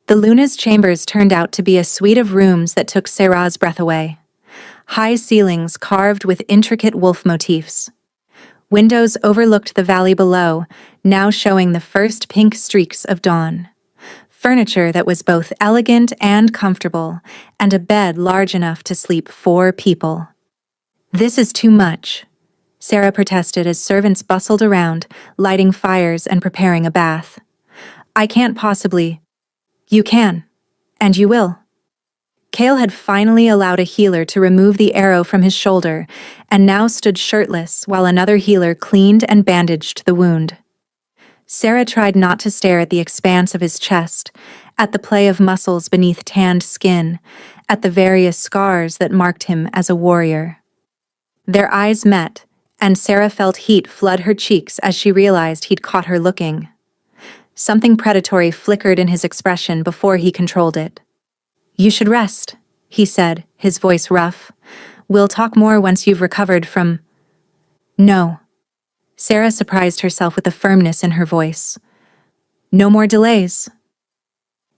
The Luna's chambers turned out to be a suite of rooms that took Sarah's breath away. High ceilings carved with intricate wolf motifs. Windows overlooked the valley below, now showing the first pink streaks of dawn. Furniture that was both elegant and comfortable, and a bed large enough to sleep 4 people. This is too much, Sarah protested as servants bustled around, lighting fires and preparing a bath. I can't possibly... You can, and you will. Kale had finally allowed a healer to remove the arrow from his shoulder, and now stood shirtless while another healer cleaned and bandaged the wound. Sarah tried not to stare at the expanse of his chest, at the play of muscles beneath tanned skin, at the various scars that marked him as a warrior. Their eyes met, and Sarah felt heat flood her cheeks as she realized he'd caught her looking. Something predatory flickered in his expression before he controlled it. You should rest, he said, his voice rough. We'll talk more once you've recovered from... No. Sarah surprised herself with the firmness in her voice. No more delays.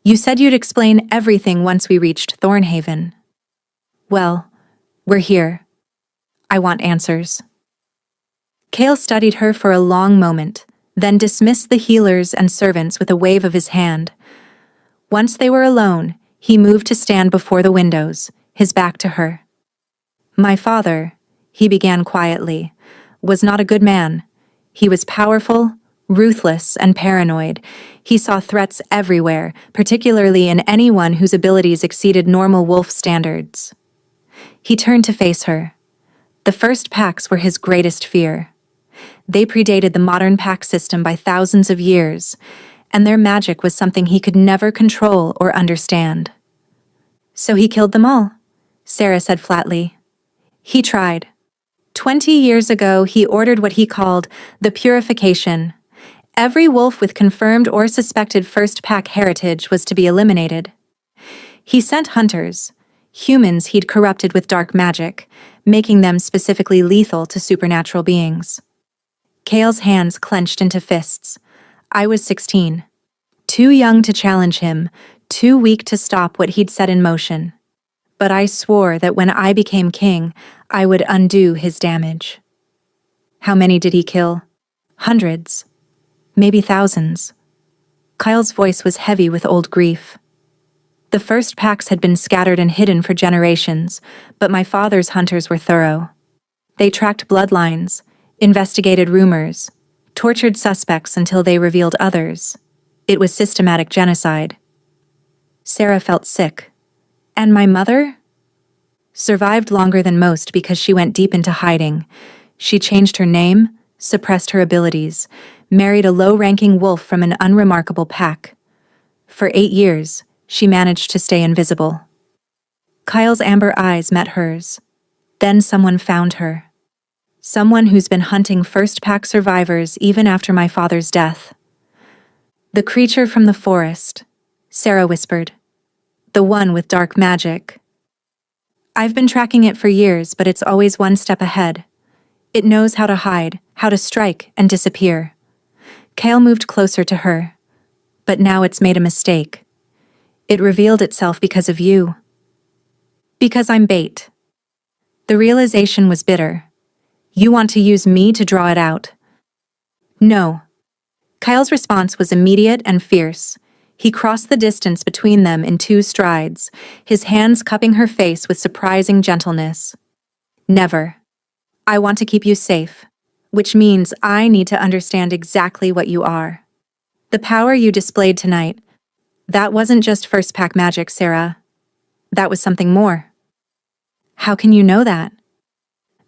You said you'd explain everything once we reached Thornhaven. Well, we're here. I want answers. Kale studied her for a long moment, then dismissed the healers and servants with a wave of his hand. Once they were alone, he moved to stand before the windows, his back to her. My father, he began quietly, was not a good man. He was powerful, ruthless, and paranoid. He saw threats everywhere, particularly in anyone whose abilities exceeded normal wolf standards. He turned to face her. The first packs were his greatest fear. They predated the modern pack system by thousands of years, and their magic was something he could never control or understand. So he killed them all, Sarah said flatly. He tried. 20 years ago, he ordered what he called the purification. Every wolf with confirmed or suspected first pack heritage was to be eliminated. He sent hunters, humans he'd corrupted with dark magic, making them specifically lethal to supernatural beings. Kale's hands clenched into fists. I was 16. Too young to challenge him, too weak to stop what he'd set in motion. But I swore that when I became king, I would undo his damage. How many did he kill? Hundreds. Maybe thousands. Kyle's voice was heavy with old grief. The first packs had been scattered and hidden for generations, but my father's hunters were thorough. They tracked bloodlines, investigated rumors, tortured suspects until they revealed others. It was systematic genocide. Sarah felt sick. And my mother? Survived longer than most because she went deep into hiding. She changed her name, suppressed her abilities, married a low-ranking wolf from an unremarkable pack. For 8 years, she managed to stay invisible. Kyle's amber eyes met hers. Then someone found her. Someone who's been hunting first-pack survivors even after my father's death. The creature from the forest, Sarah whispered. The one with dark magic. I've been tracking it for years, but it's always one step ahead. It knows how to hide, how to strike, and disappear. Kale moved closer to her. But now it's made a mistake. It revealed itself because of you. Because I'm bait. The realization was bitter. You want to use me to draw it out. No. Kyle's response was immediate and fierce. He crossed the distance between them in 2 strides, his hands cupping her face with surprising gentleness. Never. I want to keep you safe, which means I need to understand exactly what you are. The power you displayed tonight, that wasn't just first pack magic, Sarah. That was something more. How can you know that?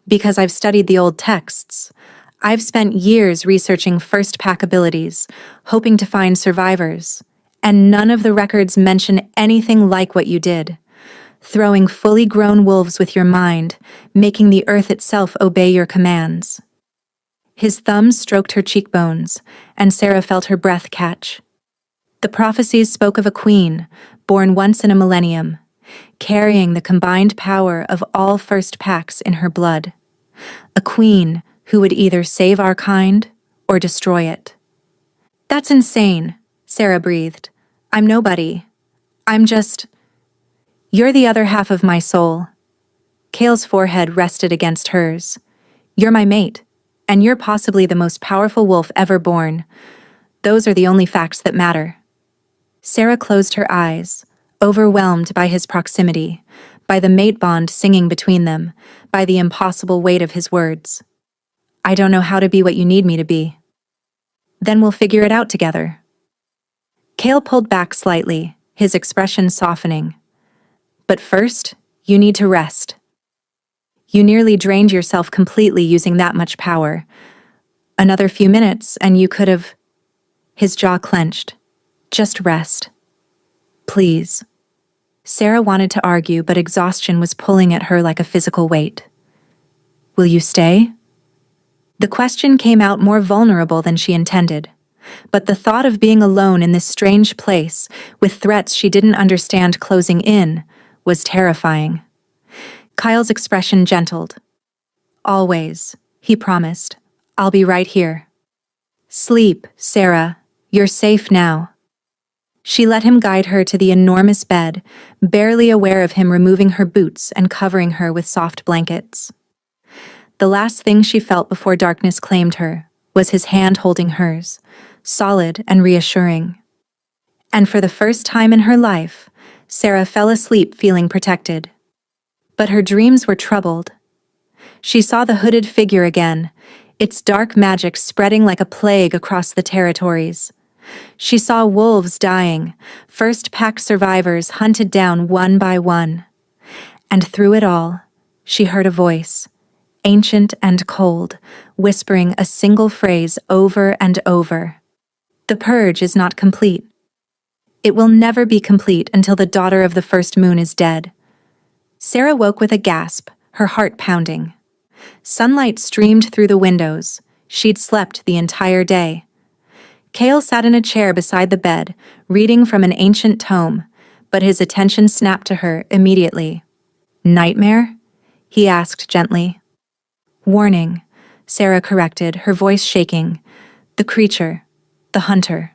Because I've studied the old texts. I've spent years researching first pack abilities, hoping to find survivors, and none of the records mention anything like what you did. Throwing fully grown wolves with your mind, making the earth itself obey your commands. His thumbs stroked her cheekbones, and Sarah felt her breath catch. The prophecies spoke of a queen, born once in a millennium, carrying the combined power of all first packs in her blood. A queen who would either save our kind or destroy it. That's insane, Sarah breathed. I'm nobody. I'm just... You're the other half of my soul. Kale's forehead rested against hers. You're my mate, and you're possibly the most powerful wolf ever born. Those are the only facts that matter. Sarah closed her eyes, overwhelmed by his proximity, by the mate bond singing between them, by the impossible weight of his words. I don't know how to be what you need me to be. Then we'll figure it out together. Kale pulled back slightly, his expression softening. But first, you need to rest. You nearly drained yourself completely using that much power. Another few minutes, and you could have... His jaw clenched. Just rest. Please. Sarah wanted to argue, but exhaustion was pulling at her like a physical weight. Will you stay? The question came out more vulnerable than she intended. But the thought of being alone in this strange place, with threats she didn't understand closing in, was terrifying. Kyle's expression gentled. Always, he promised. I'll be right here. Sleep, Sarah. You're safe now. She let him guide her to the enormous bed, barely aware of him removing her boots and covering her with soft blankets. The last thing she felt before darkness claimed her was his hand holding hers, solid and reassuring. And for the first time in her life, Sarah fell asleep feeling protected. But her dreams were troubled. She saw the hooded figure again, its dark magic spreading like a plague across the territories. She saw wolves dying, first pack survivors hunted down one by one. And through it all, she heard a voice, ancient and cold, whispering a single phrase over and over. The purge is not complete. It will never be complete until the daughter of the first moon is dead. Sarah woke with a gasp, her heart pounding. Sunlight streamed through the windows. She'd slept the entire day. Kale sat in a chair beside the bed, reading from an ancient tome, but his attention snapped to her immediately. Nightmare? He asked gently. Warning, Sarah corrected, her voice shaking. The creature, the hunter.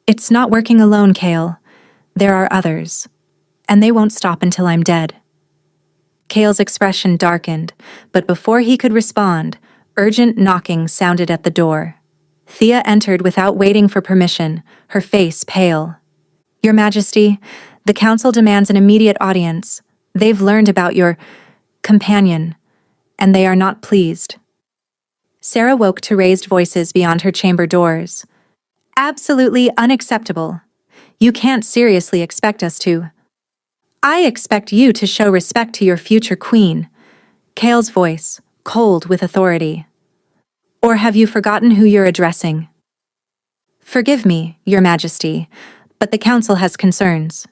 It's not working alone, Kale. There are others, and they won't stop until I'm dead. Kale's expression darkened, but before he could respond, urgent knocking sounded at the door. Thea entered without waiting for permission, her face pale. Your Majesty, the council demands an immediate audience. They've learned about your companion, and they are not pleased. Sarah woke to raised voices beyond her chamber doors. Absolutely unacceptable. You can't seriously expect us to. I expect you to show respect to your future queen. Kale's voice, cold with authority. Or have you forgotten who you're addressing? Forgive me, Your Majesty, but the council has concerns.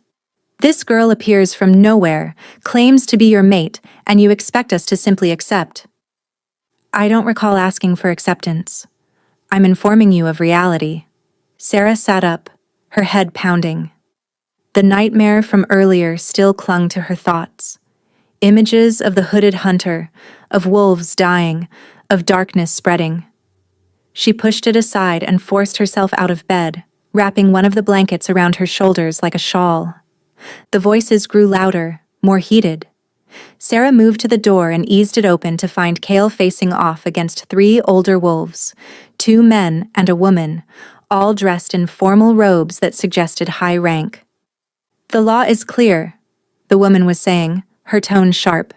This girl appears from nowhere, claims to be your mate, and you expect us to simply accept. I don't recall asking for acceptance. I'm informing you of reality. Sarah sat up, her head pounding. The nightmare from earlier still clung to her thoughts. Images of the hooded hunter, of wolves dying, of darkness spreading. She pushed it aside and forced herself out of bed, wrapping one of the blankets around her shoulders like a shawl. The voices grew louder, more heated. Sarah moved to the door and eased it open to find Kale facing off against 3 older wolves, 2 men and a woman, all dressed in formal robes that suggested high rank. The law is clear, the woman was saying, her tone sharp.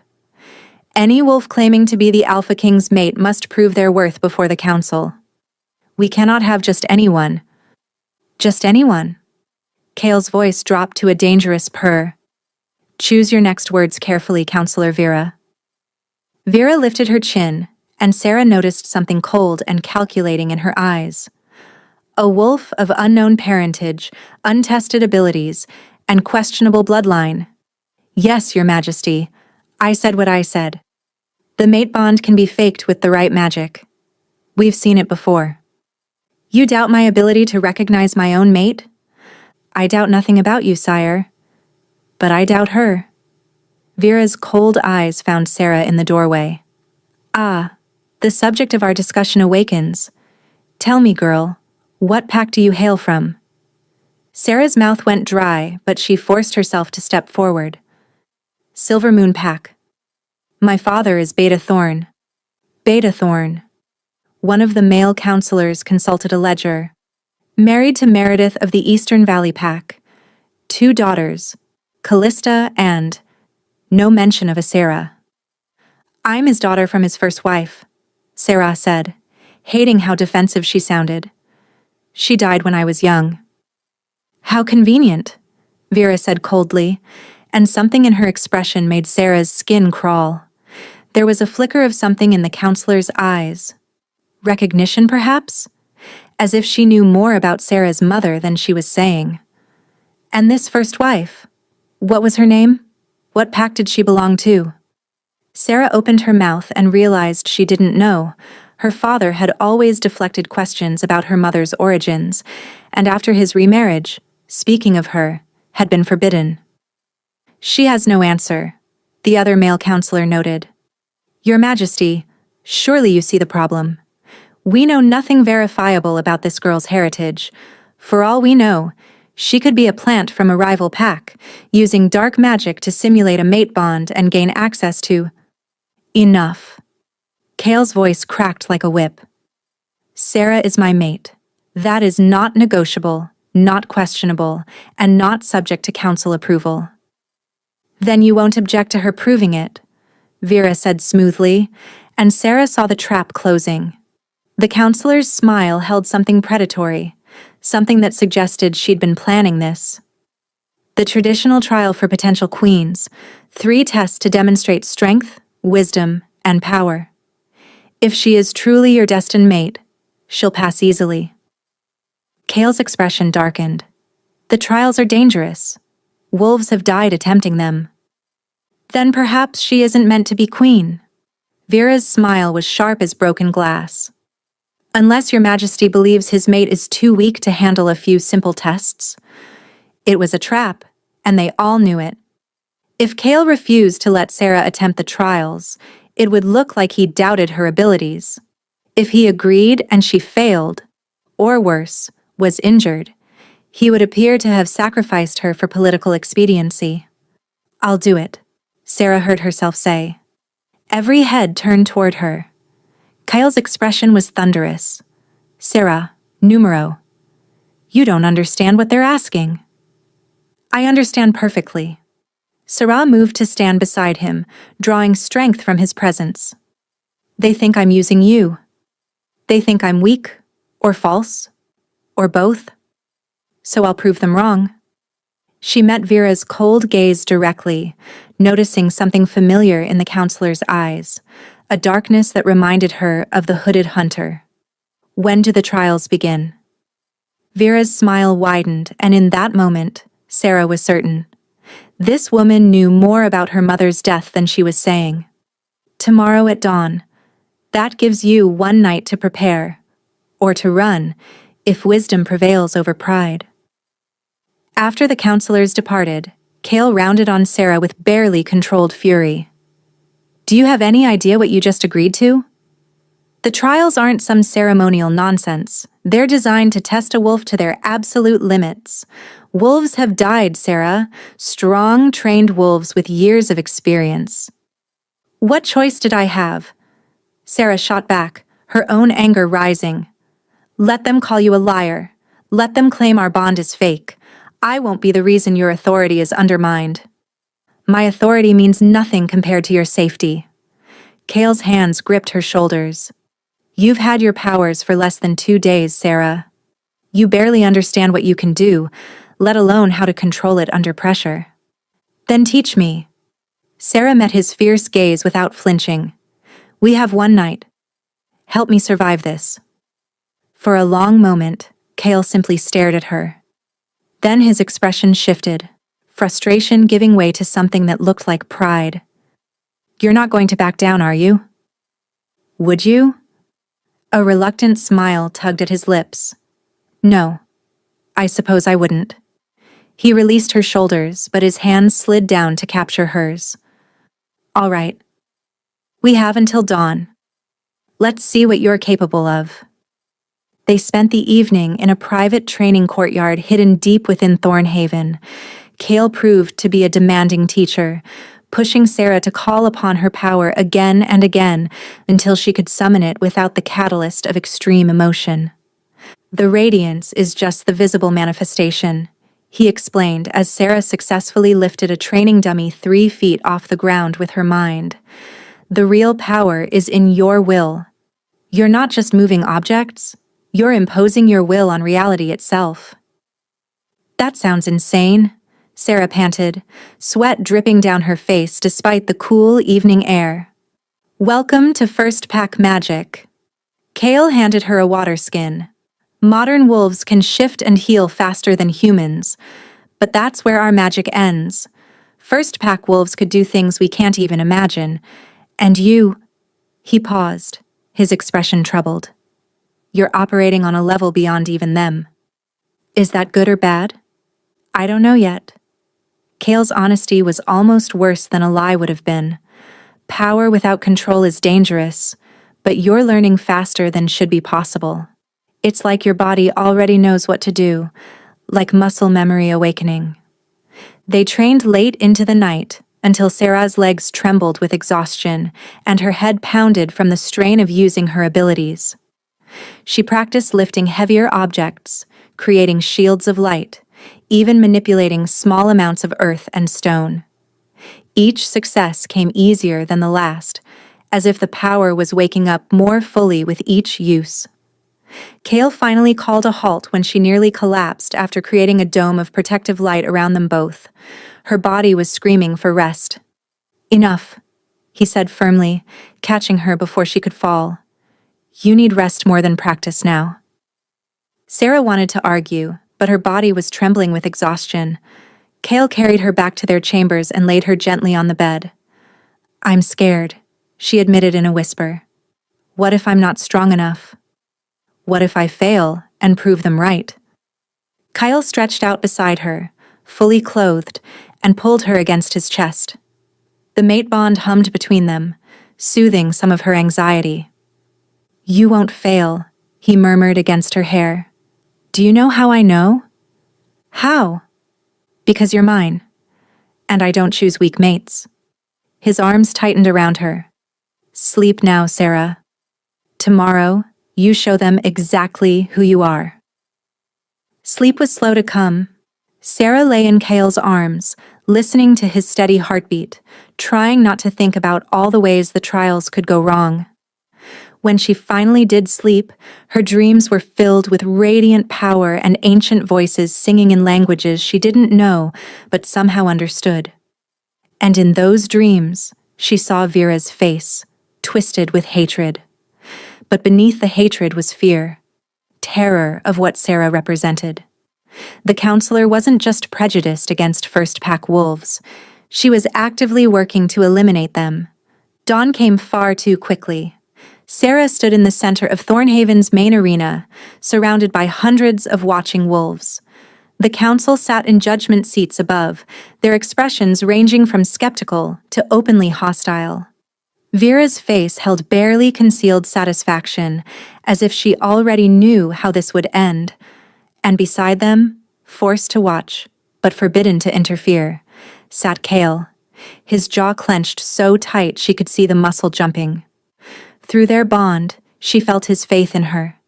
Any wolf claiming to be the Alpha King's mate must prove their worth before the council. We cannot have just anyone. Just anyone. Kale's voice dropped to a dangerous purr. Choose your next words carefully, Counselor Vera. Vera lifted her chin, and Sarah noticed something cold and calculating in her eyes. A wolf of unknown parentage, untested abilities, and questionable bloodline. Yes, Your Majesty. I said what I said. The mate bond can be faked with the right magic. We've seen it before. You doubt my ability to recognize my own mate? I doubt nothing about you, sire. But I doubt her. Vera's cold eyes found Sarah in the doorway. Ah, the subject of our discussion awakens. Tell me, girl, what pack do you hail from? Sarah's mouth went dry, but she forced herself to step forward. Silver Moon Pack. My father is Beta Thorn. Beta Thorn. One of the male counselors consulted a ledger. Married to Meredith of the Eastern Valley Pack. 2 daughters, Callista and... no mention of a Sarah. I'm his daughter from his first wife, Sarah said, hating how defensive she sounded. She died when I was young. How convenient, Vera said coldly, and something in her expression made Sarah's skin crawl. There was a flicker of something in the counselor's eyes. Recognition, perhaps? As if she knew more about Sarah's mother than she was saying. And this first wife? What was her name? What pack did she belong to? Sarah opened her mouth and realized she didn't know. Her father had always deflected questions about her mother's origins, and after his remarriage, speaking of her, had been forbidden. She has no answer, the other male counselor noted. Your Majesty, surely you see the problem. We know nothing verifiable about this girl's heritage. For all we know, she could be a plant from a rival pack, using dark magic to simulate a mate bond and gain access to... Enough. Kale's voice cracked like a whip. Sarah is my mate. That is not negotiable, not questionable, and not subject to council approval. Then you won't object to her proving it, Vera said smoothly, and Sarah saw the trap closing. The counselor's smile held something predatory, something that suggested she'd been planning this. The traditional trial for potential queens, 3 tests to demonstrate strength, wisdom, and power. If she is truly your destined mate, she'll pass easily. Kale's expression darkened. The trials are dangerous. Wolves have died attempting them. Then perhaps she isn't meant to be queen. Vera's smile was sharp as broken glass. Unless Your Majesty believes his mate is too weak to handle a few simple tests. It was a trap, and they all knew it. If Kale refused to let Sarah attempt the trials, it would look like he doubted her abilities. If he agreed and she failed, or worse, was injured, he would appear to have sacrificed her for political expediency. I'll do it, Sarah heard herself say. Every head turned toward her. Kyle's expression was thunderous. Sarah, numero. You don't understand what they're asking. I understand perfectly. Sarah moved to stand beside him, drawing strength from his presence. They think I'm using you. They think I'm weak, or false, or both. So I'll prove them wrong. She met Vera's cold gaze directly, noticing something familiar in the counselor's eyes, a darkness that reminded her of the hooded hunter. When do the trials begin? Vera's smile widened, and in that moment, Sarah was certain. This woman knew more about her mother's death than she was saying. Tomorrow at dawn. That gives you 1 night to prepare, or to run, if wisdom prevails over pride. After the counselors departed, Kale rounded on Sarah with barely controlled fury. Do you have any idea what you just agreed to? The trials aren't some ceremonial nonsense. They're designed to test a wolf to their absolute limits. Wolves have died, Sarah. Strong, trained wolves with years of experience. What choice did I have? Sarah shot back, her own anger rising. Let them call you a liar. Let them claim our bond is fake. I won't be the reason your authority is undermined. My authority means nothing compared to your safety. Kale's hands gripped her shoulders. You've had your powers for less than 2 days, Sarah. You barely understand what you can do, let alone how to control it under pressure. Then teach me. Sarah met his fierce gaze without flinching. We have one night. Help me survive this. For a long moment, Kale simply stared at her. Then his expression shifted, frustration giving way to something that looked like pride. You're not going to back down, are you? Would you? A reluctant smile tugged at his lips. No, I suppose I wouldn't. He released her shoulders, but his hands slid down to capture hers. All right. We have until dawn. Let's see what you're capable of. They spent the evening in a private training courtyard hidden deep within Thornhaven. Kale proved to be a demanding teacher, pushing Sarah to call upon her power again and again until she could summon it without the catalyst of extreme emotion. The radiance is just the visible manifestation, he explained as Sarah successfully lifted a training dummy 3 feet off the ground with her mind. The real power is in your will. You're not just moving objects, you're imposing your will on reality itself. That sounds insane, Sarah panted, sweat dripping down her face despite the cool evening air. Welcome to First Pack Magic. Kale handed her a water skin. Modern wolves can shift and heal faster than humans, but that's where our magic ends. First Pack wolves could do things we can't even imagine, and you... He paused, his expression troubled. You're operating on a level beyond even them. Is that good or bad? I don't know yet. Kale's honesty was almost worse than a lie would have been. Power without control is dangerous, but you're learning faster than should be possible. It's like your body already knows what to do, like muscle memory awakening. They trained late into the night, until Sarah's legs trembled with exhaustion and her head pounded from the strain of using her abilities. She practiced lifting heavier objects, creating shields of light, even manipulating small amounts of earth and stone. Each success came easier than the last, as if the power was waking up more fully with each use. Kale finally called a halt when she nearly collapsed after creating a dome of protective light around them both. Her body was screaming for rest. Enough, he said firmly, catching her before she could fall. You need rest more than practice now. Sarah wanted to argue, but her body was trembling with exhaustion. Kale carried her back to their chambers and laid her gently on the bed. I'm scared, she admitted in a whisper. What if I'm not strong enough? What if I fail and prove them right? Kyle stretched out beside her, fully clothed, and pulled her against his chest. The mate bond hummed between them, soothing some of her anxiety. You won't fail, he murmured against her hair. Do you know how I know? How? Because you're mine, and I don't choose weak mates. His arms tightened around her. Sleep now, Sarah. Tomorrow, you show them exactly who you are. Sleep was slow to come. Sarah lay in Kale's arms, listening to his steady heartbeat, trying not to think about all the ways the trials could go wrong. When she finally did sleep, her dreams were filled with radiant power and ancient voices singing in languages she didn't know but somehow understood. And in those dreams, she saw Vera's face, twisted with hatred. But beneath the hatred was fear, terror of what Sarah represented. The counselor wasn't just prejudiced against First Pack wolves. She was actively working to eliminate them. Dawn came far too quickly. Sarah stood in the center of Thornhaven's main arena, surrounded by hundreds of watching wolves. The council sat in judgment seats above, their expressions ranging from skeptical to openly hostile. Vera's face held barely concealed satisfaction, as if she already knew how this would end. And beside them, forced to watch, but forbidden to interfere, sat Kale, his jaw clenched so tight she could see the muscle jumping. Through their bond, she felt his faith in her,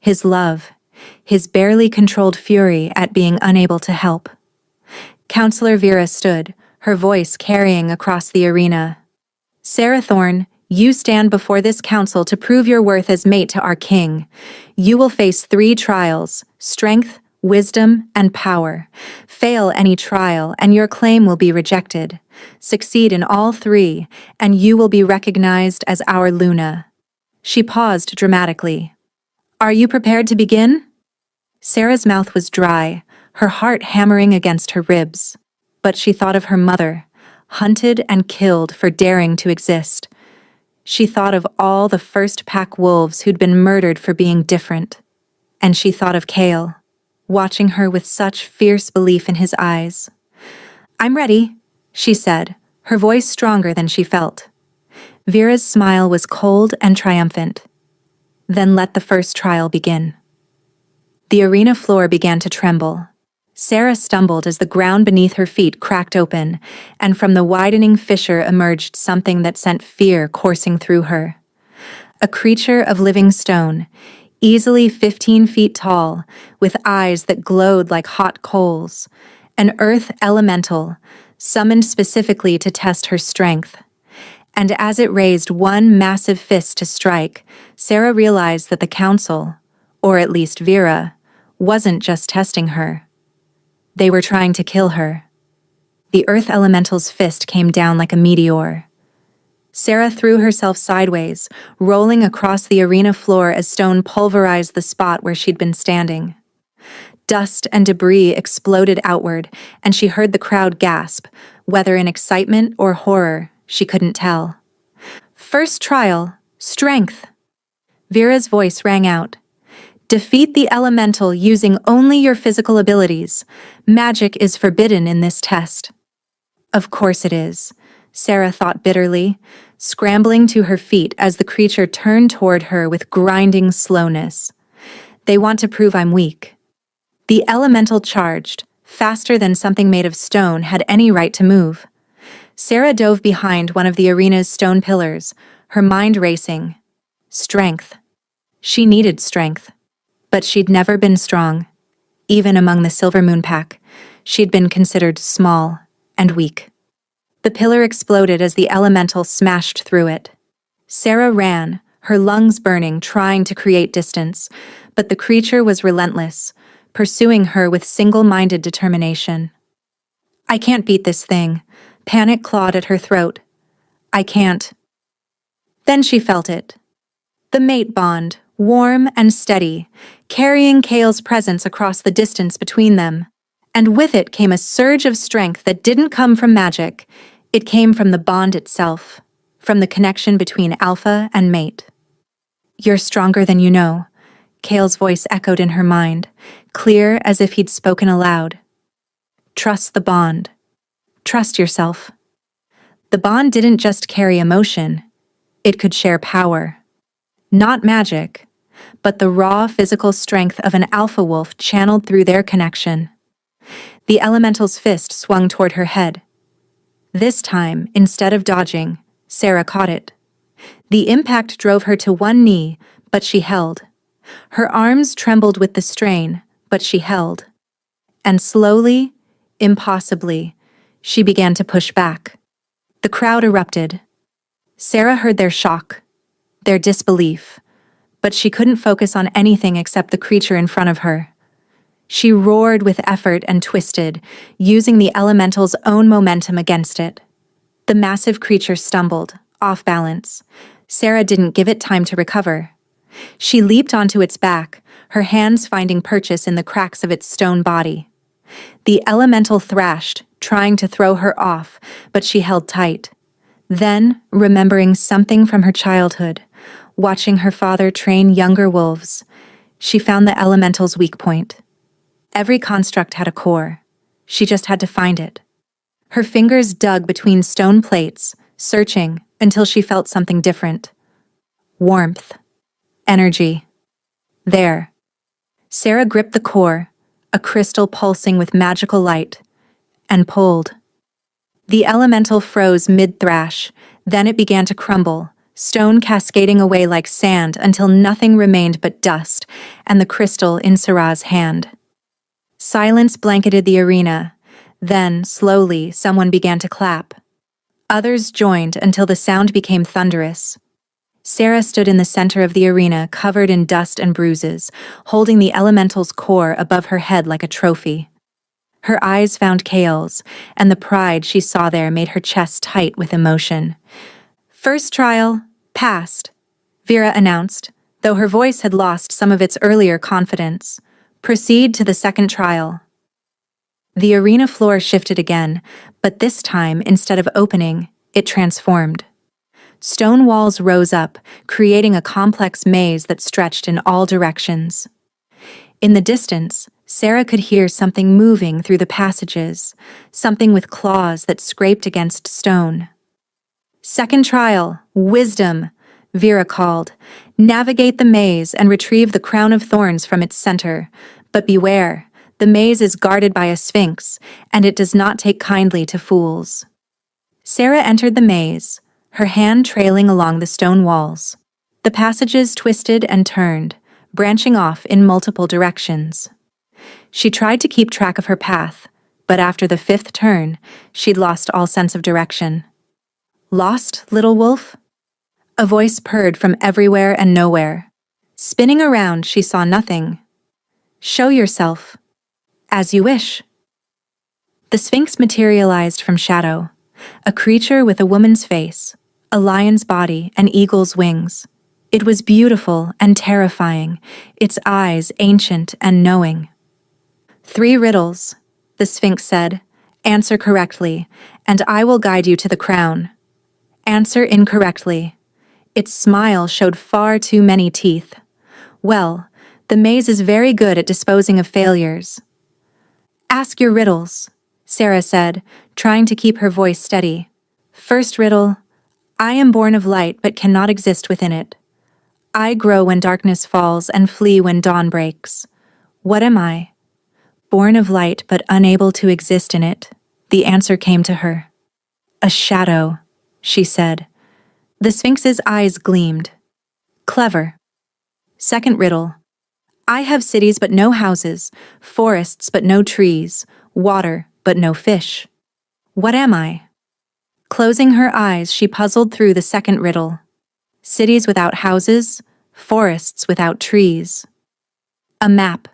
his love, his barely controlled fury at being unable to help. Counselor Vera stood, her voice carrying across the arena. Sarah Thorne, You stand before this council to prove your worth as mate to our king. You will face 3 trials: strength, wisdom, and power. Fail any trial, and your claim will be rejected. Succeed in all 3, and you will be recognized as our Luna." She paused dramatically. "Are you prepared to begin?" Sarah's mouth was dry, her heart hammering against her ribs. But she thought of her mother, hunted and killed for daring to exist. She thought of all the first pack wolves who'd been murdered for being different. And she thought of Kale, watching her with such fierce belief in his eyes. "I'm ready," she said, her voice stronger than she felt. Vera's smile was cold and triumphant. "Then let the first trial begin." The arena floor began to tremble. Sarah stumbled as the ground beneath her feet cracked open, and from the widening fissure emerged something that sent fear coursing through her. A creature of living stone, easily 15 feet tall, with eyes that glowed like hot coals. An earth elemental, summoned specifically to test her strength. And as it raised one massive fist to strike, Sarah realized that the council, or at least Vera, wasn't just testing her. They were trying to kill her. The earth elemental's fist came down like a meteor. Sarah threw herself sideways, rolling across the arena floor as stone pulverized the spot where she'd been standing. Dust and debris exploded outward, and she heard the crowd gasp, whether in excitement or horror, she couldn't tell. "First trial, strength." Vera's voice rang out. "Defeat the elemental using only your physical abilities. Magic is forbidden in this test." Of course it is, Sarah thought bitterly, scrambling to her feet as the creature turned toward her with grinding slowness. "They want to prove I'm weak." The elemental charged, faster than something made of stone had any right to move. Sarah dove behind one of the arena's stone pillars, her mind racing. Strength. She needed strength. But she'd never been strong. Even among the Silver Moon Pack, she'd been considered small and weak. The pillar exploded as the elemental smashed through it. Sarah ran, her lungs burning, trying to create distance, but the creature was relentless, pursuing her with single-minded determination. "I can't beat this thing." Panic clawed at her throat. "I can't." Then she felt it. The mate bond, warm and steady, carrying Kale's presence across the distance between them. And with it came a surge of strength that didn't come from magic. It came from the bond itself, from the connection between alpha and mate. "You're stronger than you know," Kale's voice echoed in her mind, clear as if he'd spoken aloud. "Trust the bond. Trust yourself." The bond didn't just carry emotion, it could share power. Not magic, but the raw physical strength of an alpha wolf channeled through their connection. The elemental's fist swung toward her head. This time, instead of dodging, Sarah caught it. The impact drove her to one knee, but she held. Her arms trembled with the strain, but she held. And slowly, impossibly, she began to push back. The crowd erupted. Sarah heard their shock, their disbelief, but she couldn't focus on anything except the creature in front of her. She roared with effort and twisted, using the elemental's own momentum against it. The massive creature stumbled, off balance. Sarah didn't give it time to recover. She leaped onto its back, her hands finding purchase in the cracks of its stone body. The elemental thrashed, trying to throw her off, but she held tight. Then, remembering something from her childhood, watching her father train younger wolves, she found the elemental's weak point. Every construct had a core. She just had to find it. Her fingers dug between stone plates, searching until she felt something different. Warmth. Energy. There. Sarah gripped the core, a crystal pulsing with magical light, and pulled. The elemental froze mid-thrash, then it began to crumble, stone cascading away like sand until nothing remained but dust and the crystal in Sarah's hand. Silence blanketed the arena. Then, slowly, someone began to clap. Others joined until the sound became thunderous, Sarah stood in the center of the arena, covered in dust and bruises, holding the elemental's core above her head like a trophy. Her eyes found Kale's, and the pride she saw there made her chest tight with emotion. First trial, passed, Vera announced, though her voice had lost some of its earlier confidence. Proceed to the second trial. The arena floor shifted again, but this time, instead of opening, it transformed. Stone walls rose up, creating a complex maze that stretched in all directions. In the distance, Sarah could hear something moving through the passages, something with claws that scraped against stone. Second trial, wisdom, Vera called. Navigate the maze and retrieve the crown of thorns from its center. But beware, the maze is guarded by a sphinx, and it does not take kindly to fools. Sarah entered the maze, her hand trailing along the stone walls. The passages twisted and turned, branching off in multiple directions. She tried to keep track of her path, but after the fifth turn, she'd lost all sense of direction. Lost, little wolf? A voice purred from everywhere and nowhere. Spinning around, she saw nothing. Show yourself. As you wish. The Sphinx materialized from shadow, a creature with a woman's face, a lion's body, and eagle's wings. It was beautiful and terrifying, its eyes ancient and knowing. 3 riddles, the Sphinx said. Answer correctly, and I will guide you to the crown. Answer incorrectly. Its smile showed far too many teeth. Well, the maze is very good at disposing of failures. Ask your riddles, Sarah said, trying to keep her voice steady. First riddle, I am born of light but cannot exist within it. I grow when darkness falls and flee when dawn breaks. What am I? Born of light but unable to exist in it. The answer came to her. A shadow, she said. The Sphinx's eyes gleamed. Clever. Second riddle. I have cities but no houses, forests but no trees, water but no fish. What am I? Closing her eyes, she puzzled through the second riddle. Cities without houses, forests without trees. A map,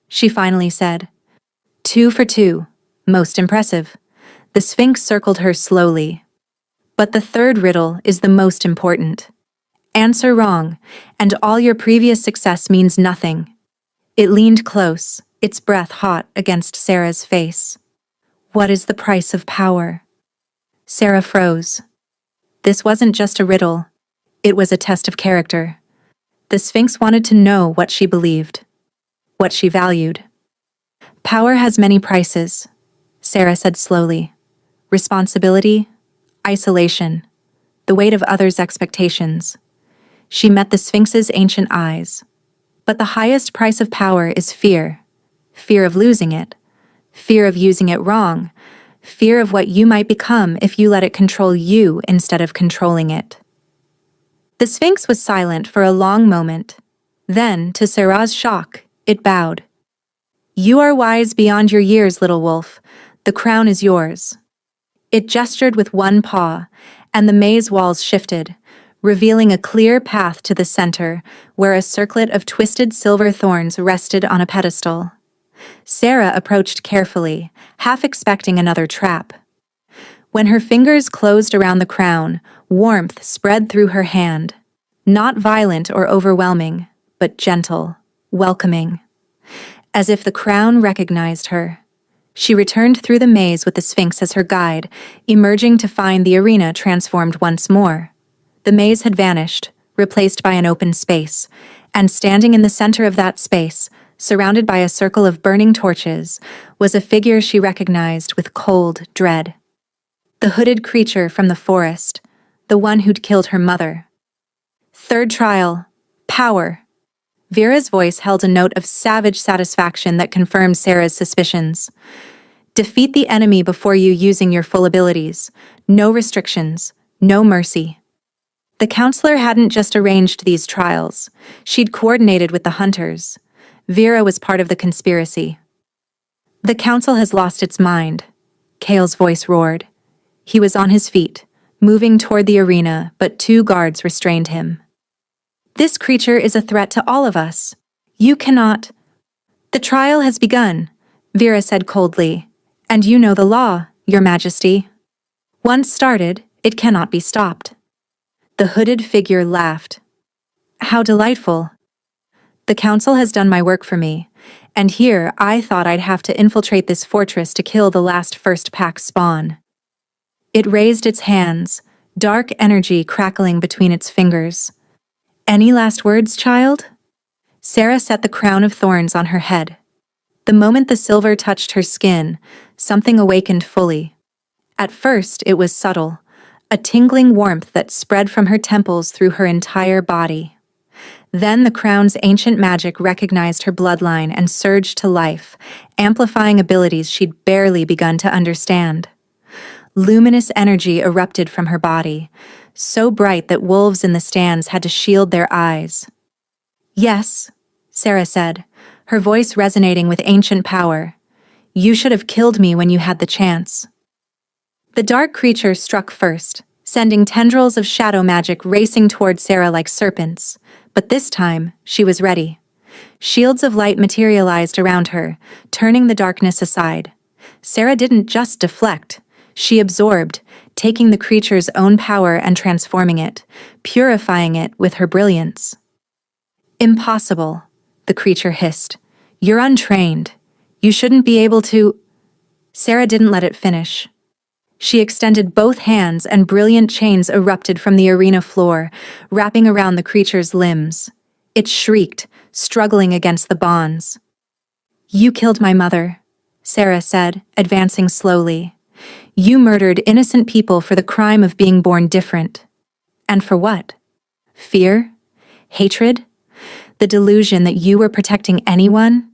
she finally said. 2 for 2. Most impressive. The Sphinx circled her slowly. But the third riddle is the most important. Answer wrong, and all your previous success means nothing. It leaned close, its breath hot against Sarah's face. What is the price of power? Sarah froze. This wasn't just a riddle. It was a test of character. The Sphinx wanted to know what she believed, what she valued. Power has many prices, Sarah said slowly. Responsibility, isolation, the weight of others' expectations. She met the Sphinx's ancient eyes. But the highest price of power is fear. Fear of losing it. Fear of using it wrong. Fear of what you might become if you let it control you instead of controlling it. The Sphinx was silent for a long moment. Then, to Sarah's shock, it bowed. You are wise beyond your years, little wolf. The crown is yours. It gestured with one paw, and the maze walls shifted, revealing a clear path to the center, where a circlet of twisted silver thorns rested on a pedestal. Sarah approached carefully, half expecting another trap. When her fingers closed around the crown, warmth spread through her hand. Not violent or overwhelming, but gentle, welcoming. As if the crown recognized her. She returned through the maze with the Sphinx as her guide, emerging to find the arena transformed once more. The maze had vanished, replaced by an open space, and standing in the center of that space, surrounded by a circle of burning torches, was a figure she recognized with cold dread. The hooded creature from the forest, the one who'd killed her mother. Third trial, power. Vera's voice held a note of savage satisfaction that confirmed Sarah's suspicions. Defeat the enemy before you using your full abilities. No restrictions, no mercy. The counselor hadn't just arranged these trials. She'd coordinated with the hunters. Vera was part of the conspiracy. The council has lost its mind, Kale's voice roared. He was on his feet, moving toward the arena, but 2 guards restrained him. This creature is a threat to all of us. You cannot— The trial has begun, Vera said coldly. And you know the law, Your Majesty. Once started, it cannot be stopped. The hooded figure laughed. How delightful. The council has done my work for me, and here I thought I'd have to infiltrate this fortress to kill the last first pack spawn. It raised its hands, dark energy crackling between its fingers. Any last words, child? Sarah set the crown of thorns on her head. The moment the silver touched her skin, something awakened fully. At first, it was subtle, a tingling warmth that spread from her temples through her entire body. Then the crown's ancient magic recognized her bloodline and surged to life, amplifying abilities she'd barely begun to understand. Luminous energy erupted from her body, so bright that wolves in the stands had to shield their eyes. Yes, Sarah said, her voice resonating with ancient power. You should have killed me when you had the chance. The dark creature struck first, sending tendrils of shadow magic racing toward Sarah like serpents. But this time, she was ready. Shields of light materialized around her, turning the darkness aside. Sarah didn't just deflect. She absorbed, taking the creature's own power and transforming it, purifying it with her brilliance. Impossible, the creature hissed. You're untrained. You shouldn't be able to— Sarah didn't let it finish. She extended both hands and brilliant chains erupted from the arena floor, wrapping around the creature's limbs. It shrieked, struggling against the bonds. You killed my mother, Sarah said, advancing slowly. You murdered innocent people for the crime of being born different. And for what? Fear? Hatred? The delusion that you were protecting anyone?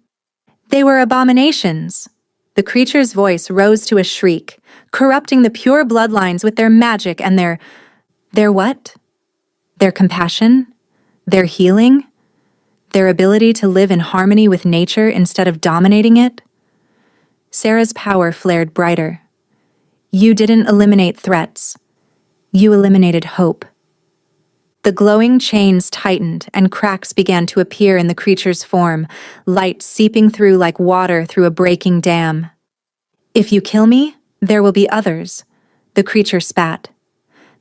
They were abominations. The creature's voice rose to a shriek, corrupting the pure bloodlines with their magic and their what? Their compassion? Their healing? Their ability to live in harmony with nature instead of dominating it? Sarah's power flared brighter. You didn't eliminate threats. You eliminated hope. The glowing chains tightened and cracks began to appear in the creature's form, light seeping through like water through a breaking dam. If you kill me, there will be others, the creature spat.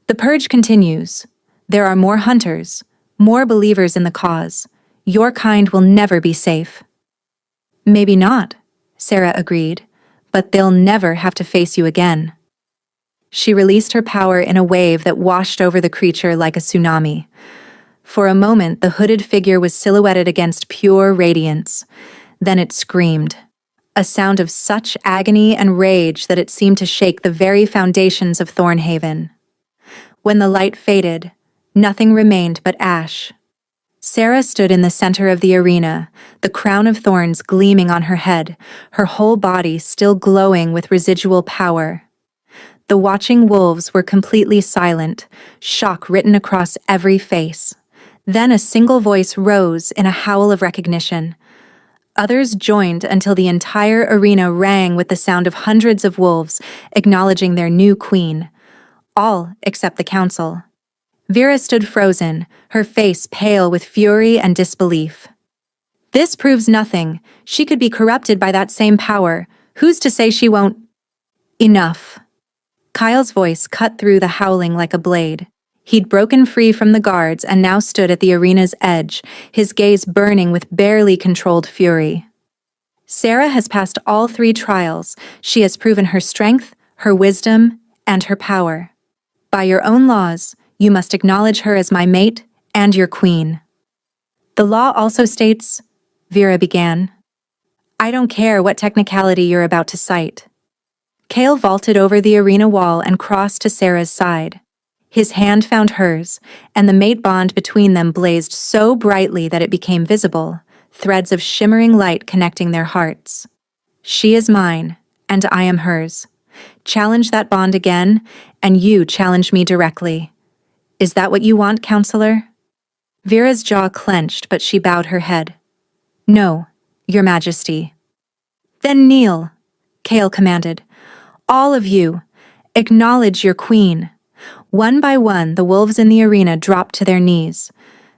The purge continues. There are more hunters, more believers in the cause. Your kind will never be safe. Maybe not, Sarah agreed, but they'll never have to face you again. She released her power in a wave that washed over the creature like a tsunami. For a moment, the hooded figure was silhouetted against pure radiance. Then it screamed, a sound of such agony and rage that it seemed to shake the very foundations of Thornhaven. When the light faded, nothing remained but ash. Sarah stood in the center of the arena, the crown of thorns gleaming on her head, her whole body still glowing with residual power. The watching wolves were completely silent, shock written across every face. Then a single voice rose in a howl of recognition. Others joined until the entire arena rang with the sound of hundreds of wolves acknowledging their new queen. All except the council. Vera stood frozen, her face pale with fury and disbelief. This proves nothing. She could be corrupted by that same power. Who's to say she won't— Enough. Kyle's voice cut through the howling like a blade. He'd broken free from the guards and now stood at the arena's edge, his gaze burning with barely controlled fury. Sarah has passed all 3 trials. She has proven her strength, her wisdom, and her power. By your own laws, you must acknowledge her as my mate and your queen. The law also states— Vera began. I don't care what technicality you're about to cite. Kale vaulted over the arena wall and crossed to Sarah's side. His hand found hers, and the mate bond between them blazed so brightly that it became visible, threads of shimmering light connecting their hearts. She is mine, and I am hers. Challenge that bond again, and you challenge me directly. Is that what you want, counselor? Vera's jaw clenched, but she bowed her head. No, Your Majesty. Then kneel, Kale commanded. All of you, acknowledge your queen. One by one, the wolves in the arena dropped to their knees.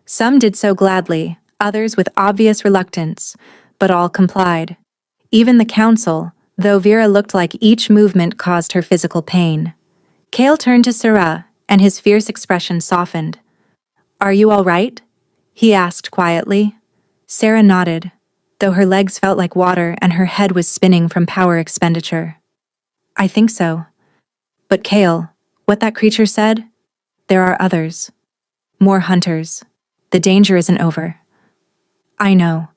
Some did so gladly, others with obvious reluctance, but all complied. Even the council, though Vera looked like each movement caused her physical pain. Kale turned to Sarah, and his fierce expression softened. "Are you all right?" he asked quietly. Sarah nodded, though her legs felt like water and her head was spinning from power expenditure. "I think so. But Kale, what that creature said? There are others. More hunters. The danger isn't over." "I know."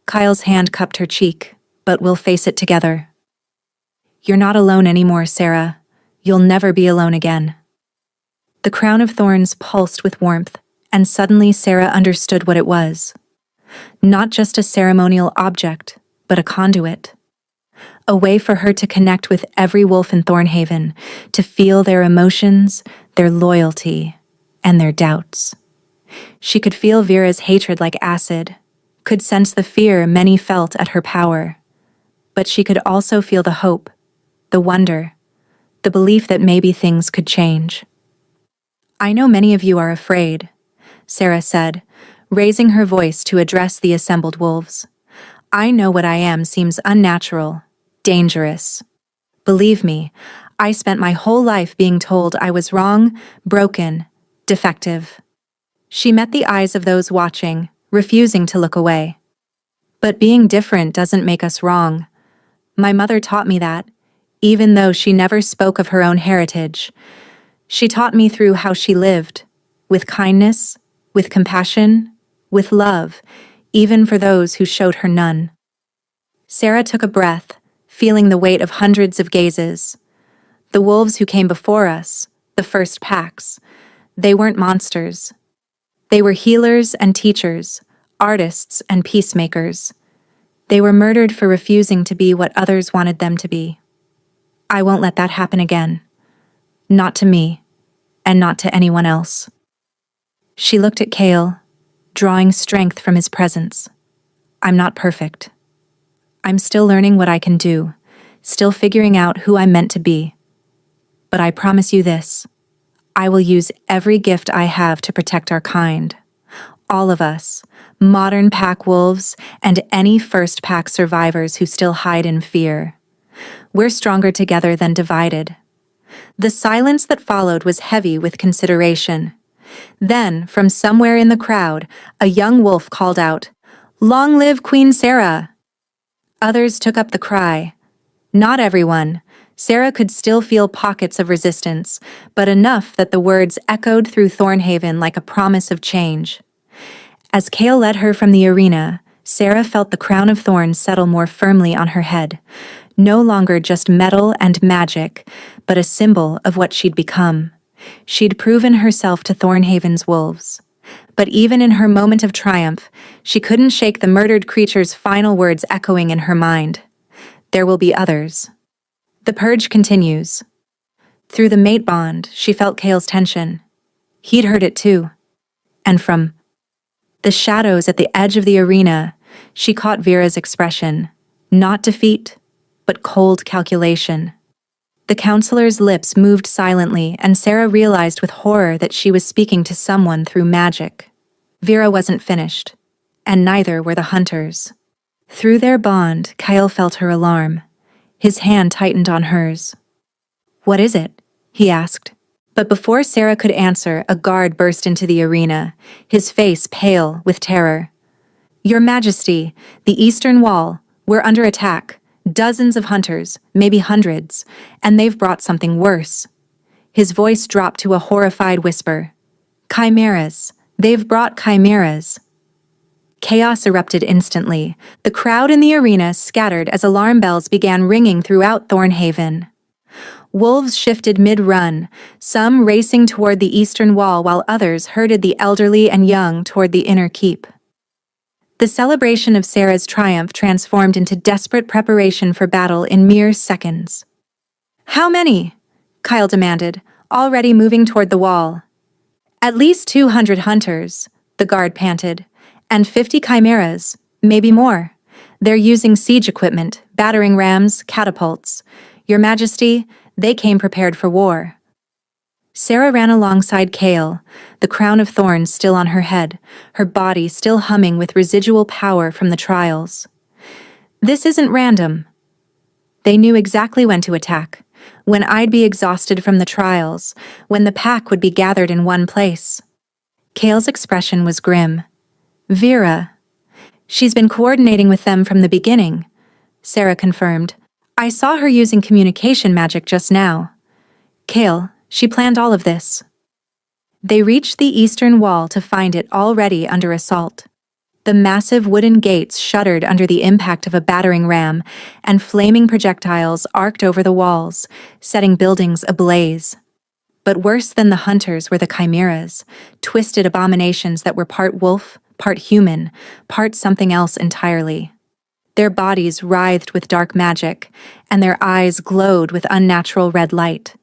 Kyle's hand cupped her cheek, "but we'll face it together." "You're not alone anymore, Sarah. You'll never be alone again." The crown of thorns pulsed with warmth, and suddenly Sarah understood what it was. Not just a ceremonial object, but a conduit. A way for her to connect with every wolf in Thornhaven, to feel their emotions, their loyalty, and their doubts. She could feel Vera's hatred like acid, could sense the fear many felt at her power. But she could also feel the hope, the wonder, the belief that maybe things could change. "I know many of you are afraid," Sarah said, raising her voice to address the assembled wolves. "I know what I am seems unnatural, dangerous. Believe me, I spent my whole life being told I was wrong, broken, defective." She met the eyes of those watching, refusing to look away. "But being different doesn't make us wrong. My mother taught me that, even though she never spoke of her own heritage. She taught me through how she lived, with kindness, with compassion, with love, even for those who showed her none." Sarah took a breath, feeling the weight of hundreds of gazes. The wolves who came before us, the first packs, they weren't monsters. They were healers and teachers, artists and peacemakers. They were murdered for refusing to be what others wanted them to be. I won't let that happen again. Not to me, and not to anyone else. She looked at Kale, drawing strength from his presence. "I'm not perfect. I'm still learning what I can do, still figuring out who I'm meant to be. But I promise you this, I will use every gift I have to protect our kind. All of us, modern pack wolves, and any first pack survivors who still hide in fear. We're stronger together than divided." The silence that followed was heavy with consideration. Then, from somewhere in the crowd, a young wolf called out, "Long live Queen Sarah!" Others took up the cry. Not everyone. Sarah could still feel pockets of resistance, but enough that the words echoed through Thornhaven like a promise of change. As Kale led her from the arena, Sarah felt the crown of thorns settle more firmly on her head. No longer just metal and magic, but a symbol of what she'd become. She'd proven herself to Thornhaven's wolves. But even in her moment of triumph, she couldn't shake the murdered creature's final words echoing in her mind. There will be others. The purge continues. Through the mate bond, she felt Kale's tension. He'd heard it too. And from the shadows at the edge of the arena, she caught Vera's expression. Not defeat, but cold calculation. The counselor's lips moved silently, and Sarah realized with horror that she was speaking to someone through magic. Vera wasn't finished, and neither were the hunters. Through their bond, Kyle felt her alarm. His hand tightened on hers. "What is it?" he asked. But before Sarah could answer, a guard burst into the arena, his face pale with terror. "Your Majesty, the Eastern Wall, we're under attack. Dozens of hunters, maybe hundreds, and they've brought something worse." His voice dropped to a horrified whisper. "Chimeras. They've brought chimeras." Chaos erupted instantly. The crowd in the arena scattered as alarm bells began ringing throughout Thornhaven. Wolves shifted mid-run, some racing toward the eastern wall while others herded the elderly and young toward the inner keep. The celebration of Sarah's triumph transformed into desperate preparation for battle in mere seconds. "How many?" Kyle demanded, already moving toward the wall. "At least 200 hunters," the guard panted, "and 50 chimeras, maybe more. They're using siege equipment, battering rams, catapults. Your Majesty, they came prepared for war." Sarah ran alongside Kale, the crown of thorns still on her head, her body still humming with residual power from the trials. This isn't random. They knew exactly when to attack, when I'd be exhausted from the trials, when the pack would be gathered in one place. Kale's expression was grim. Vera. She's been coordinating with them from the beginning, Sarah confirmed. I saw her using communication magic just now. Kale, she planned all of this. They reached the eastern wall to find it already under assault. The massive wooden gates shuddered under the impact of a battering ram, and flaming projectiles arced over the walls, setting buildings ablaze. But worse than the hunters were the chimeras, twisted abominations that were part wolf, part human, part something else entirely. Their bodies writhed with dark magic, and their eyes glowed with unnatural red light.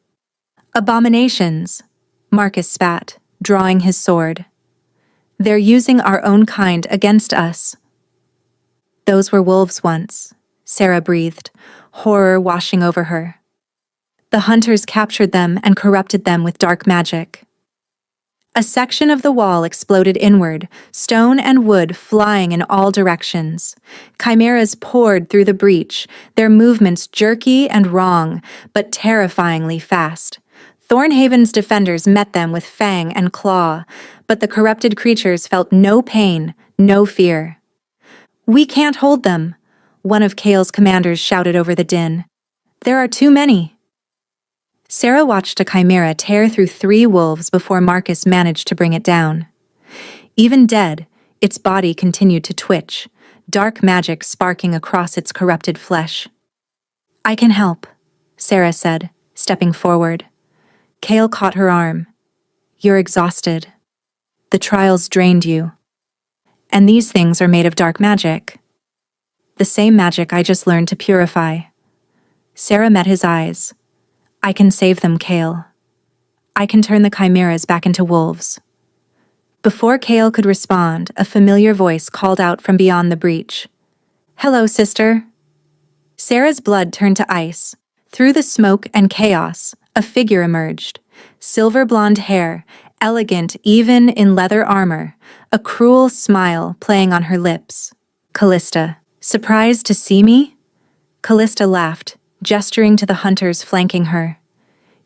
Abominations, Marcus spat, drawing his sword. They're using our own kind against us. Those were wolves once, Sarah breathed, horror washing over her. The hunters captured them and corrupted them with dark magic. A section of the wall exploded inward, stone and wood flying in all directions. Chimeras poured through the breach, their movements jerky and wrong, but terrifyingly fast. Thornhaven's defenders met them with fang and claw, but the corrupted creatures felt no pain, no fear. We can't hold them, one of Kale's commanders shouted over the din. There are too many. Sarah watched a chimera tear through 3 wolves before Marcus managed to bring it down. Even dead, its body continued to twitch, dark magic sparking across its corrupted flesh. I can help, Sarah said, stepping forward. Kale caught her arm. You're exhausted. The trials drained you. And these things are made of dark magic. The same magic I just learned to purify. Sarah met his eyes. I can save them, Kale. I can turn the chimeras back into wolves. Before Kale could respond, a familiar voice called out from beyond the breach. Hello, sister. Sarah's blood turned to ice. Through the smoke and chaos, a figure emerged. Silver blonde hair, elegant even in leather armor, a cruel smile playing on her lips. Callista, surprised to see me? Callista laughed, gesturing to the hunters flanking her.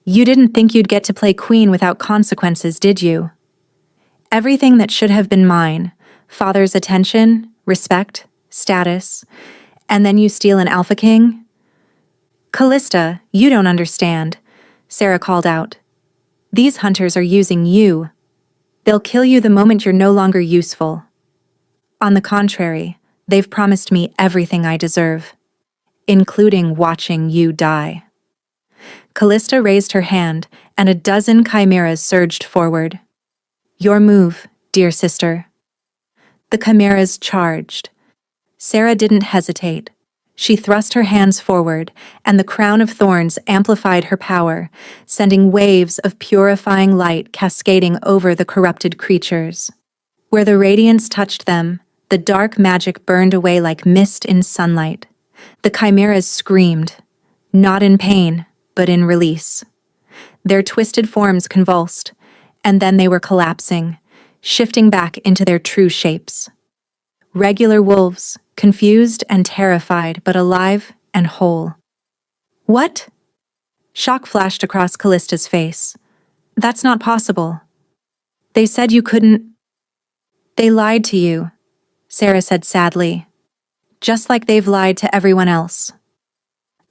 You didn't think you'd get to play queen without consequences, did you? Everything that should have been mine, father's attention, respect, status, and then you steal an alpha king? Callista, you don't understand, Sarah called out. These hunters are using you. They'll kill you the moment you're no longer useful. On the contrary, they've promised me everything I deserve, including watching you die. Callista raised her hand, and a dozen chimeras surged forward. Your move, dear sister. The chimeras charged. Sarah didn't hesitate. She thrust her hands forward, and the crown of thorns amplified her power, sending waves of purifying light cascading over the corrupted creatures. Where the radiance touched them, the dark magic burned away like mist in sunlight. The chimeras screamed, not in pain, but in release. Their twisted forms convulsed, and then they were collapsing, shifting back into their true shapes. Regular wolves, confused and terrified, but alive and whole. What? Shock flashed across Callista's face. That's not possible. They said you couldn't. They lied to you, Sarah said sadly. Just like they've lied to everyone else.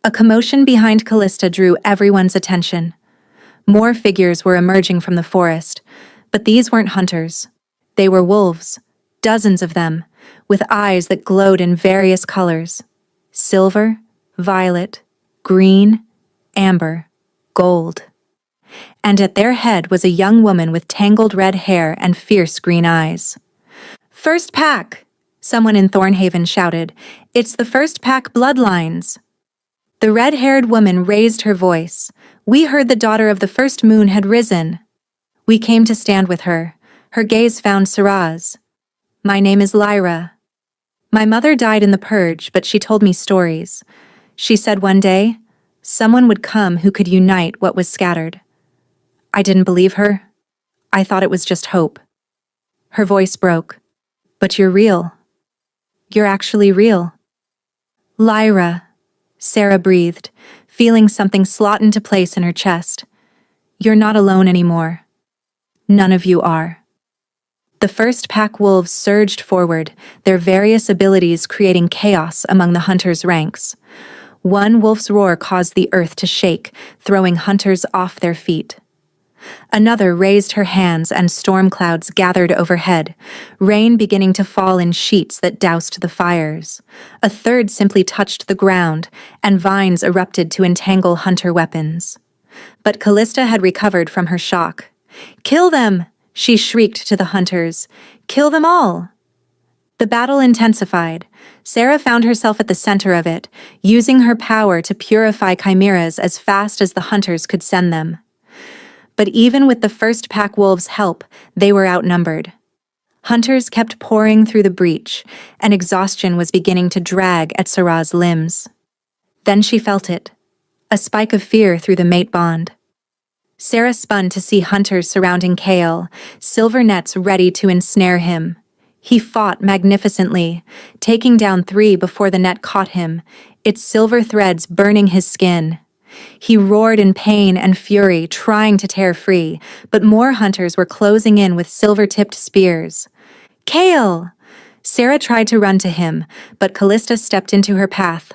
A commotion behind Callista drew everyone's attention. More figures were emerging from the forest, but these weren't hunters. They were wolves, dozens of them, with eyes that glowed in various colors: silver, violet, green, amber, gold. And at their head was a young woman with tangled red hair and fierce green eyes. First pack! Someone in Thornhaven shouted. It's the first pack bloodlines. The red-haired woman raised her voice. We heard the daughter of the first moon had risen. We came to stand with her. Her gaze found Saraz. My name is Lyra. My mother died in the purge, but she told me stories. She said one day, someone would come who could unite what was scattered. I didn't believe her. I thought it was just hope. Her voice broke. But you're real. You're actually real. Lyra, Sarah breathed, feeling something slot into place in her chest. You're not alone anymore. None of you are. The first pack wolves surged forward, their various abilities creating chaos among the hunters' ranks. One wolf's roar caused the earth to shake, throwing hunters off their feet. Another raised her hands and storm clouds gathered overhead, rain beginning to fall in sheets that doused the fires. A third simply touched the ground, and vines erupted to entangle hunter weapons. But Callista had recovered from her shock. "Kill them!" she shrieked to the hunters. "Kill them all!" The battle intensified. Sarah found herself at the center of it, using her power to purify chimeras as fast as the hunters could send them. But even with the first pack wolves' help, they were outnumbered. Hunters kept pouring through the breach, and exhaustion was beginning to drag at Sarah's limbs. Then she felt it, a spike of fear through the mate bond. Sarah spun to see hunters surrounding Kale, silver nets ready to ensnare him. He fought magnificently, taking down 3 before the net caught him, its silver threads burning his skin. He roared in pain and fury, trying to tear free, but more hunters were closing in with silver-tipped spears. "Kale!" Sarah tried to run to him, but Callista stepped into her path,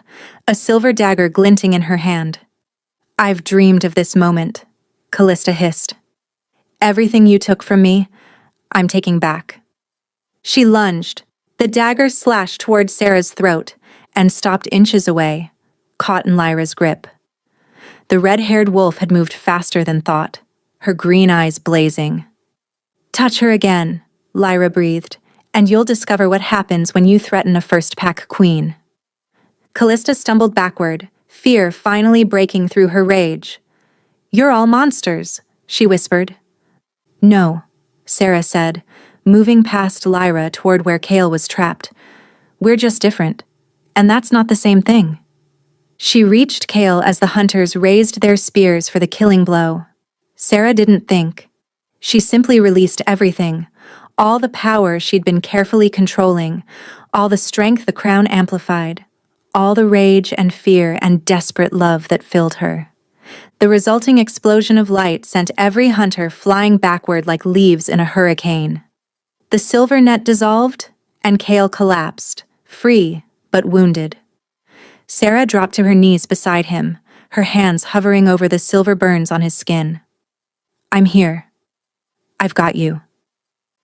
a silver dagger glinting in her hand. "I've dreamed of this moment," Callista hissed. "Everything you took from me, I'm taking back." She lunged. The dagger slashed toward Sarah's throat and stopped inches away, caught in Lyra's grip. The red-haired wolf had moved faster than thought, her green eyes blazing. "Touch her again," Lyra breathed, "and you'll discover what happens when you threaten a first-pack queen." Callista stumbled backward, fear finally breaking through her rage. "You're all monsters," she whispered. "No," Sarah said, moving past Lyra toward where Kale was trapped. "We're just different, and that's not the same thing." She reached Kale as the hunters raised their spears for the killing blow. Sarah didn't think. She simply released everything, all the power she'd been carefully controlling, all the strength the crown amplified, all the rage and fear and desperate love that filled her. The resulting explosion of light sent every hunter flying backward like leaves in a hurricane. The silver net dissolved, and Kale collapsed, free but wounded. Sarah dropped to her knees beside him, her hands hovering over the silver burns on his skin. "I'm here. I've got you."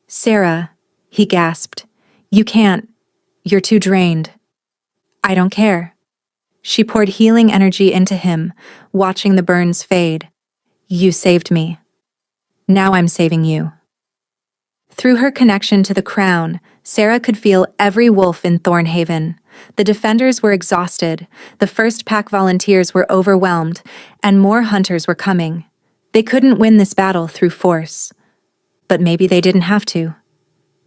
"Sarah," he gasped, "you can't. You're too drained." "I don't care." She poured healing energy into him, watching the burns fade. "You saved me. Now I'm saving you." Through her connection to the crown, Sarah could feel every wolf in Thornhaven. The defenders were exhausted, the first pack volunteers were overwhelmed, and more hunters were coming. They couldn't win this battle through force. But maybe they didn't have to.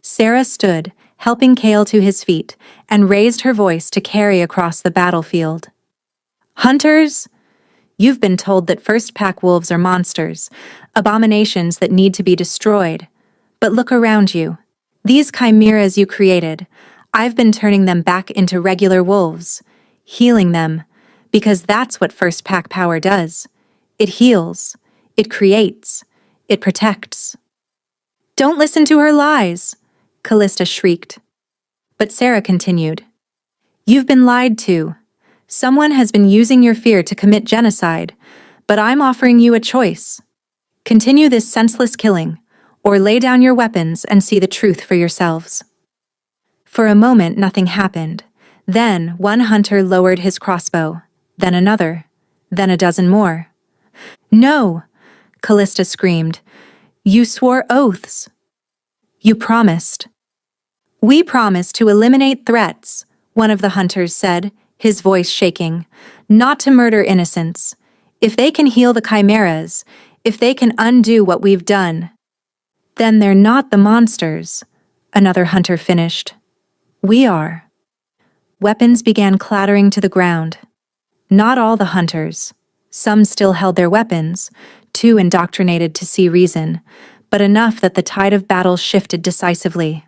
Sarah stood, helping Kale to his feet, and raised her voice to carry across the battlefield. "Hunters, you've been told that first pack wolves are monsters, abominations that need to be destroyed. But look around you. These chimeras you created, I've been turning them back into regular wolves, healing them, because that's what first pack power does. It heals, it creates, it protects." "Don't listen to her lies," Callista shrieked. But Sarah continued. "You've been lied to. Someone has been using your fear to commit genocide, but I'm offering you a choice. Continue this senseless killing, or lay down your weapons and see the truth for yourselves." For a moment, nothing happened. Then one hunter lowered his crossbow, then another, then a dozen more. "No!" Callista screamed. "You swore oaths. You promised." "We promised to eliminate threats," one of the hunters said, his voice shaking, "not to murder innocents. If they can heal the chimeras, if they can undo what we've done, then they're not the monsters," another hunter finished. "We are." Weapons began clattering to the ground. Not all the hunters. Some still held their weapons, too indoctrinated to see reason, but enough that the tide of battle shifted decisively.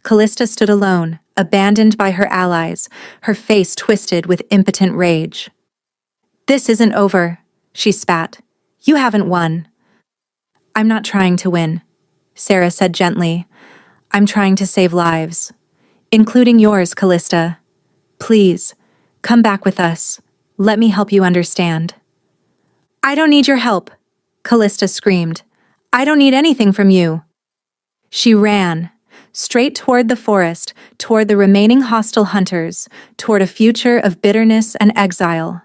Callista stood alone, abandoned by her allies, her face twisted with impotent rage. "This isn't over," she spat. "You haven't won." "I'm not trying to win," Sarah said gently. "I'm trying to save lives. Including yours, Callista. Please, come back with us. Let me help you understand." "I don't need your help," Callista screamed. "I don't need anything from you." She ran, straight toward the forest, toward the remaining hostile hunters, toward a future of bitterness and exile.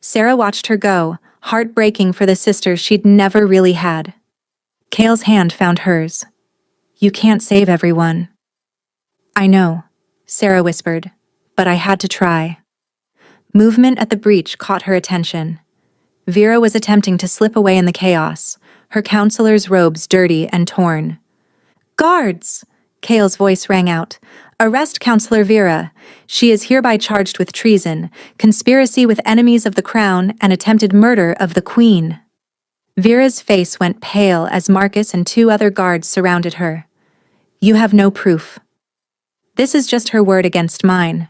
Sarah watched her go, heartbreaking for the sister she'd never really had. Kale's hand found hers. "You can't save everyone." "I know," Sarah whispered, "but I had to try." Movement at the breach caught her attention. Vera was attempting to slip away in the chaos, her counselor's robes dirty and torn. "Guards!" Kale's voice rang out. "Arrest Counselor Vera. She is hereby charged with treason, conspiracy with enemies of the crown, and attempted murder of the Queen." Vera's face went pale as Marcus and two other guards surrounded her. "You have no proof." "This is just her word against mine.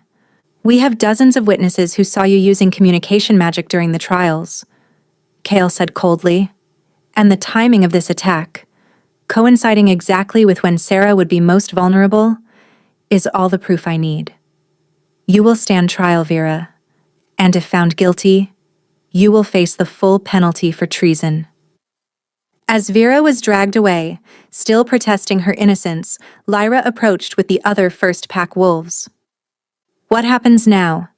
We have dozens of witnesses who saw you using communication magic during the trials," Kale said coldly. "And the timing of this attack, coinciding exactly with when Sarah would be most vulnerable, is all the proof I need. You will stand trial, Vera, and if found guilty, you will face the full penalty for treason." As Vera was dragged away, still protesting her innocence, Lyra approached with the other first pack wolves. "What happens now?"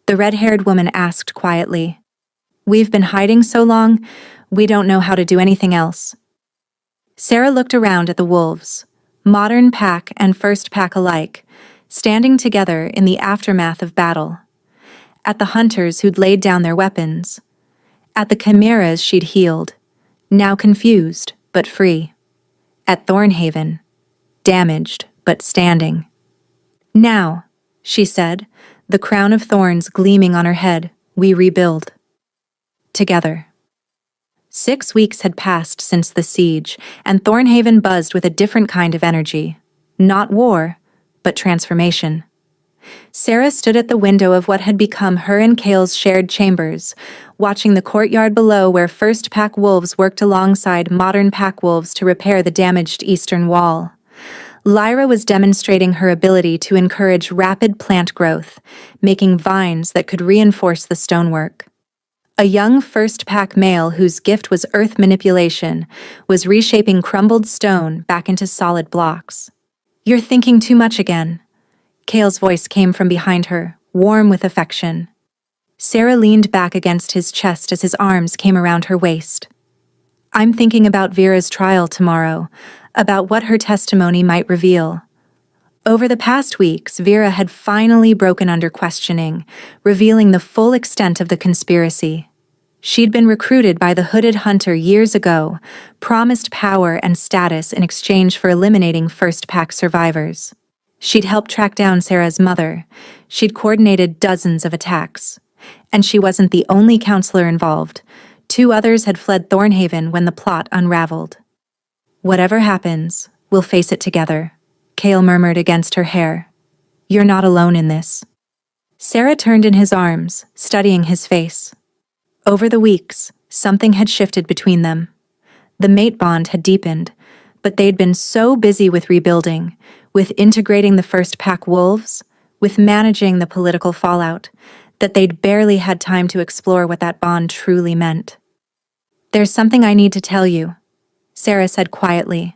the red-haired woman asked quietly. "We've been hiding so long, we don't know how to do anything else." Sarah looked around at the wolves, modern pack and first pack alike, standing together in the aftermath of battle. At the hunters who'd laid down their weapons. At the chimeras she'd healed, now confused but free. At Thornhaven, damaged but standing. "Now," she said, the crown of thorns gleaming on her head, "we rebuild. Together." 6 weeks had passed since the siege, and Thornhaven buzzed with a different kind of energy. Not war, but transformation. Sarah stood at the window of what had become her and Kale's shared chambers, watching the courtyard below where first pack wolves worked alongside modern pack wolves to repair the damaged eastern wall. Lyra was demonstrating her ability to encourage rapid plant growth, making vines that could reinforce the stonework. A young first-pack male whose gift was earth manipulation was reshaping crumbled stone back into solid blocks. "You're thinking too much again." Kale's voice came from behind her, warm with affection. Sarah leaned back against his chest as his arms came around her waist. "I'm thinking about Vera's trial tomorrow, about what her testimony might reveal." Over the past weeks, Vera had finally broken under questioning, revealing the full extent of the conspiracy. She'd been recruited by the hooded hunter years ago, promised power and status in exchange for eliminating first-pack survivors. She'd helped track down Sarah's mother. She'd coordinated dozens of attacks. And she wasn't the only counselor involved. 2 others had fled Thornhaven when the plot unraveled. "Whatever happens, we'll face it together," Kale murmured against her hair. "You're not alone in this." Sarah turned in his arms, studying his face. Over the weeks, something had shifted between them. The mate bond had deepened, but they'd been so busy with rebuilding, with integrating the first pack wolves, with managing the political fallout, that they'd barely had time to explore what that bond truly meant. "There's something I need to tell you," Sarah said quietly,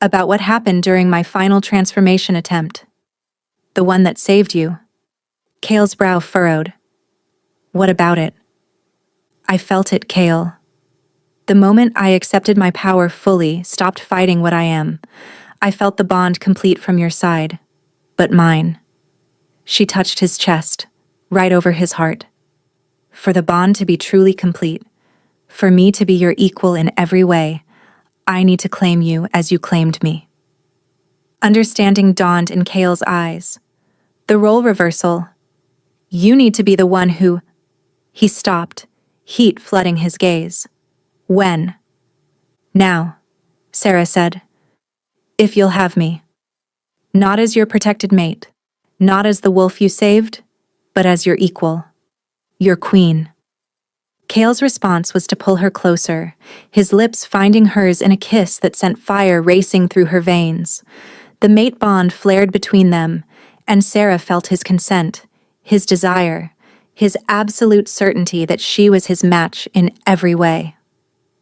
"about what happened during my final transformation attempt. The one that saved you." Kale's brow furrowed. "What about it?" "I felt it, Kale. The moment I accepted my power fully, stopped fighting what I am, I felt the bond complete from your side, but mine." She touched his chest, right over his heart. "For the bond to be truly complete, for me to be your equal in every way, I need to claim you as you claimed me." Understanding dawned in Kale's eyes. The role reversal. "You need to be the one who—" He stopped, heat flooding his gaze. When? Now, Sarah said. If you'll have me. Not as your protected mate, not as the wolf you saved, but as your equal. Your queen. Kale's response was to pull her closer, his lips finding hers in a kiss that sent fire racing through her veins. The mate bond flared between them, and Sarah felt his consent, his desire, his absolute certainty that she was his match in every way.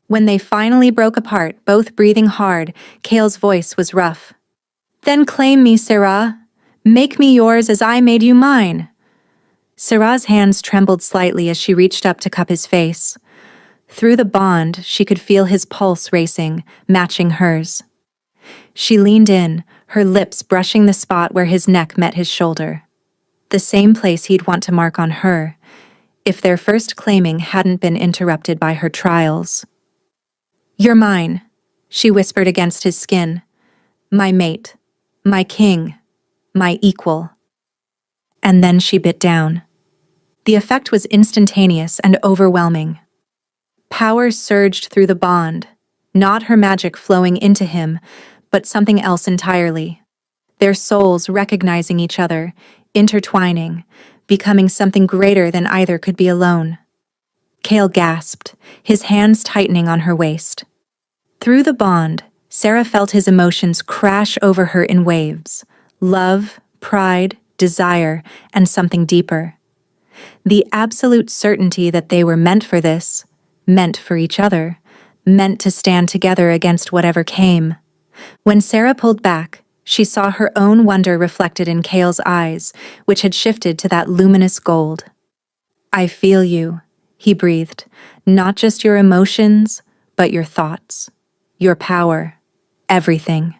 When they finally broke apart, both breathing hard, Kale's voice was rough. Then claim me, Sarah. Make me yours as I made you mine. Sarah's hands trembled slightly as she reached up to cup his face. Through the bond, she could feel his pulse racing, matching hers. She leaned in, her lips brushing the spot where his neck met his shoulder. The same place he'd want to mark on her, if their first claiming hadn't been interrupted by her trials. You're mine, she whispered against his skin. My mate, my king, my equal. And then she bit down. The effect was instantaneous and overwhelming. Power surged through the bond, not her magic flowing into him, but something else entirely. Their souls recognizing each other, intertwining, becoming something greater than either could be alone. Kale gasped, his hands tightening on her waist. Through the bond, Sarah felt his emotions crash over her in waves. Love, pride, desire, and something deeper. The absolute certainty that they were meant for this, meant for each other, meant to stand together against whatever came. When Sarah pulled back, she saw her own wonder reflected in Kale's eyes, which had shifted to that luminous gold. I feel you, he breathed, not just your emotions, but your thoughts, your power, everything.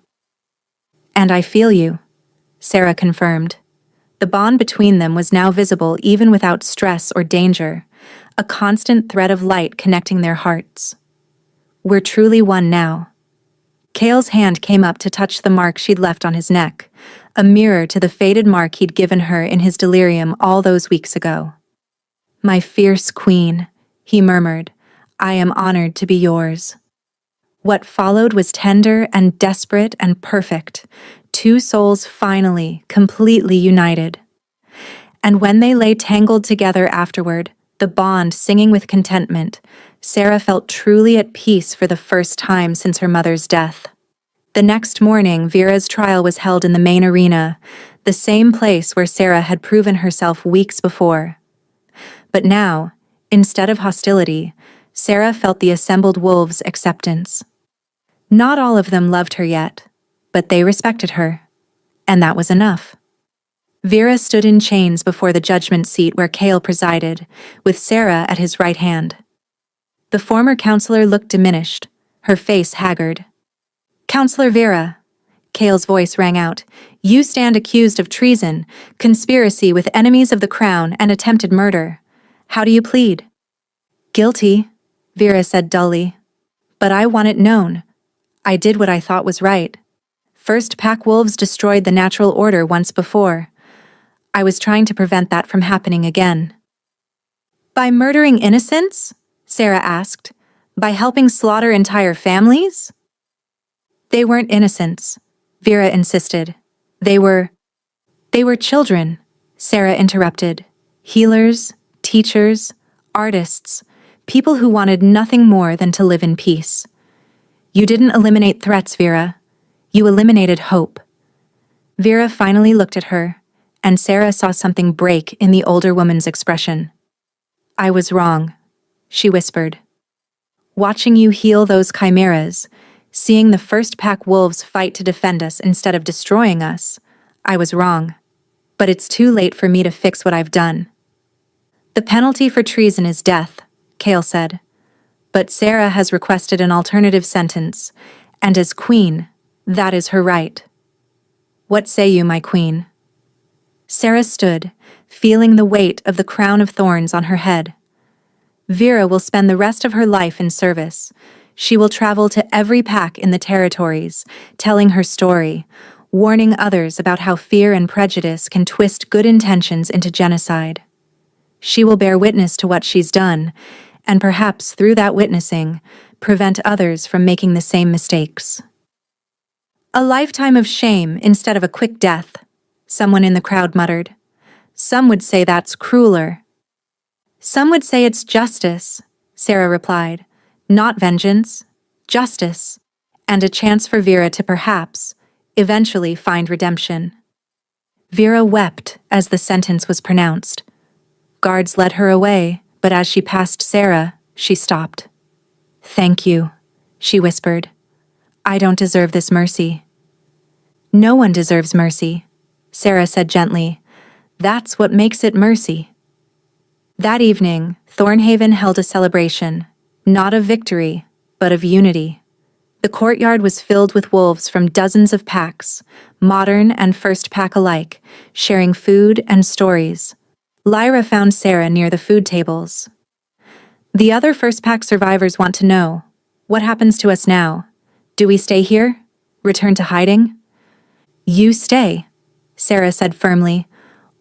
And I feel you, Sarah confirmed. The bond between them was now visible even without stress or danger, a constant thread of light connecting their hearts. We're truly one now. Kale's hand came up to touch the mark she'd left on his neck, a mirror to the faded mark he'd given her in his delirium all those weeks ago. My fierce queen, he murmured, I am honored to be yours. What followed was tender and desperate and perfect, two souls finally, completely united. And when they lay tangled together afterward, the bond singing with contentment, Sarah felt truly at peace for the first time since her mother's death. The next morning, Vera's trial was held in the main arena, the same place where Sarah had proven herself weeks before. But now, instead of hostility, Sarah felt the assembled wolves' acceptance. Not all of them loved her yet, but they respected her, and that was enough. Vera stood in chains before the judgment seat where Kale presided, with Sarah at his right hand. The former counselor looked diminished, her face haggard. Counselor Vera, Kale's voice rang out, you stand accused of treason, conspiracy with enemies of the crown, and attempted murder. How do you plead? Guilty, Vera said dully. But I want it known. I did what I thought was right. First Pack Wolves destroyed the natural order once before. I was trying to prevent that from happening again. By murdering innocents? Sarah asked. By helping slaughter entire families? They weren't innocents, Vera insisted. They were children, Sarah interrupted. Healers, teachers, artists, people who wanted nothing more than to live in peace. You didn't eliminate threats, Vera. You eliminated hope. Vera finally looked at her, and Sarah saw something break in the older woman's expression. I was wrong, she whispered. Watching you heal those chimeras, seeing the First Pack Wolves fight to defend us instead of destroying us, I was wrong. But it's too late for me to fix what I've done. The penalty for treason is death, Kale said. But Sarah has requested an alternative sentence, and as queen, that is her right. What say you, my queen? Sarah stood, feeling the weight of the crown of thorns on her head. Vera will spend the rest of her life in service. She will travel to every pack in the territories, telling her story, warning others about how fear and prejudice can twist good intentions into genocide. She will bear witness to what she's done, and perhaps through that witnessing, prevent others from making the same mistakes. A lifetime of shame instead of a quick death, someone in the crowd muttered. Some would say that's crueler. Some would say it's justice, Sarah replied. Not vengeance, justice, and a chance for Vera to perhaps, eventually find redemption. Vera wept as the sentence was pronounced. Guards led her away, but as she passed Sarah, she stopped. Thank you, she whispered. I don't deserve this mercy. No one deserves mercy, Sarah said gently. That's what makes it mercy. That evening, Thornhaven held a celebration, not of victory, but of unity. The courtyard was filled with wolves from dozens of packs, modern and first pack alike, sharing food and stories. Lyra found Sarah near the food tables. The other first pack survivors want to know, what happens to us now? Do we stay here? Return to hiding? You stay, Sarah said firmly,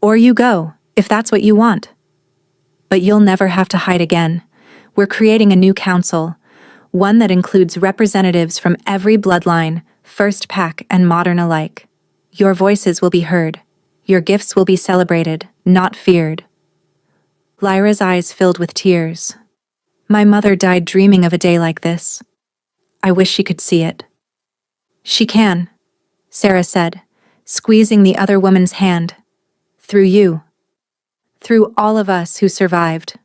or you go, if that's what you want. But you'll never have to hide again. We're creating a new council, one that includes representatives from every bloodline, first pack and modern alike. Your voices will be heard. Your gifts will be celebrated, not feared. Lyra's eyes filled with tears. My mother died dreaming of a day like this. I wish she could see it. She can, Sarah said, squeezing the other woman's hand. Through you. Through all of us who survived.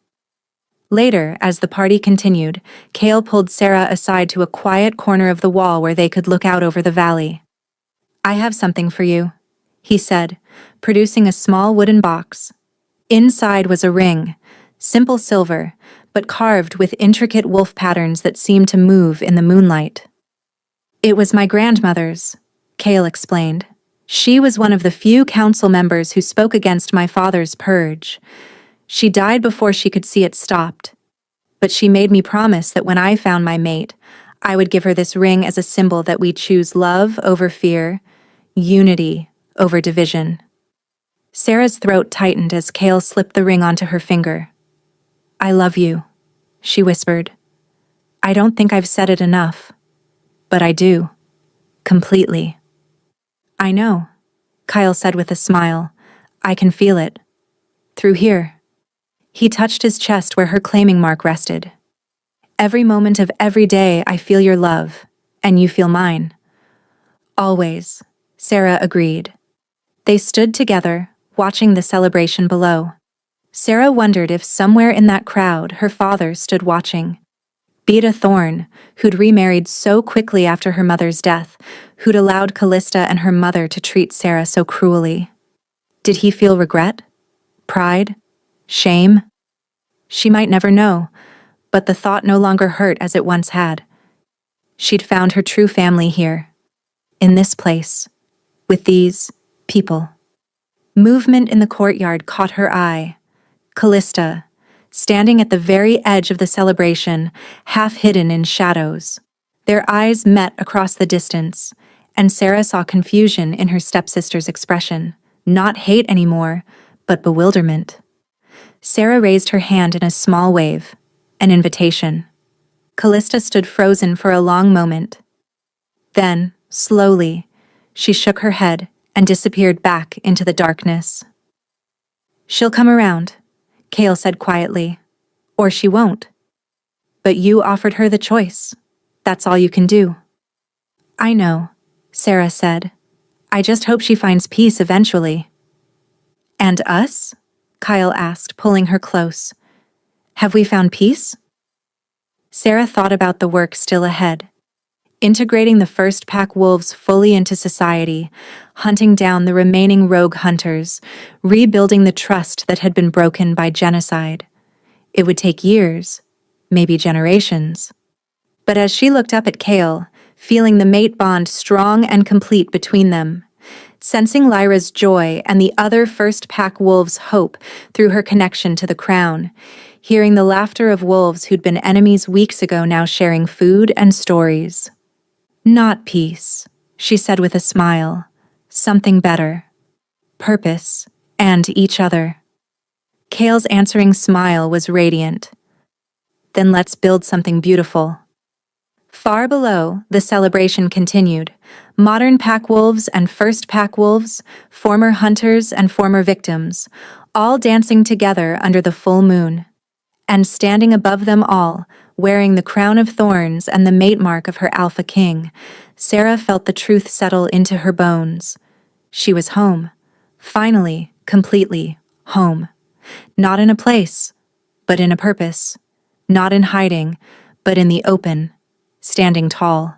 Later, as the party continued, Cale pulled Sarah aside to a quiet corner of the wall where they could look out over the valley. I have something for you, he said, producing a small wooden box. Inside was a ring, simple silver, but carved with intricate wolf patterns that seemed to move in the moonlight. It was my grandmother's, Cale explained. She was one of the few council members who spoke against my father's purge. She died before she could see it stopped. But she made me promise that when I found my mate, I would give her this ring as a symbol that we choose love over fear, unity over division. Sarah's throat tightened as Cale slipped the ring onto her finger. I love you, she whispered. I don't think I've said it enough, but I do, completely. I know, Kyle said with a smile. I can feel it. Through here. He touched his chest where her claiming mark rested. Every moment of every day I feel your love, and you feel mine. Always, Sarah agreed. They stood together, watching the celebration below. Sarah wondered if somewhere in that crowd her father stood watching. Beta Thorne, who'd remarried so quickly after her mother's death, who'd allowed Callista and her mother to treat Sarah so cruelly. Did he feel regret? Pride? Shame? She might never know, but the thought no longer hurt as it once had. She'd found her true family here, in this place, with these people. Movement in the courtyard caught her eye. Callista, standing at the very edge of the celebration, half hidden in shadows. Their eyes met across the distance, and Sarah saw confusion in her stepsister's expression. Not hate anymore, but bewilderment. Sarah raised her hand in a small wave, an invitation. Callista stood frozen for a long moment. Then, slowly, she shook her head and disappeared back into the darkness. She'll come around, Cale said quietly. Or she won't. But you offered her the choice. That's all you can do. I know, Sarah said. I just hope she finds peace eventually. And us? Kyle asked, pulling her close. Have we found peace? Sarah thought about the work still ahead. Integrating the first pack wolves fully into society, hunting down the remaining rogue hunters, rebuilding the trust that had been broken by genocide. It would take years, maybe generations. But as she looked up at Cale, feeling the mate bond strong and complete between them, sensing Lyra's joy and the other first pack wolves' hope through her connection to the crown, hearing the laughter of wolves who'd been enemies weeks ago now sharing food and stories. Not peace, she said with a smile. Something better. Purpose, and each other. Cale's answering smile was radiant. Then let's build something beautiful. Far below, the celebration continued. Modern pack wolves and first pack wolves, former hunters and former victims, all dancing together under the full moon. And standing above them all, wearing the crown of thorns and the mate mark of her alpha king, Sarah felt the truth settle into her bones. She was home. Finally, completely, home. Not in a place, but in a purpose. Not in hiding, but in the open, standing tall.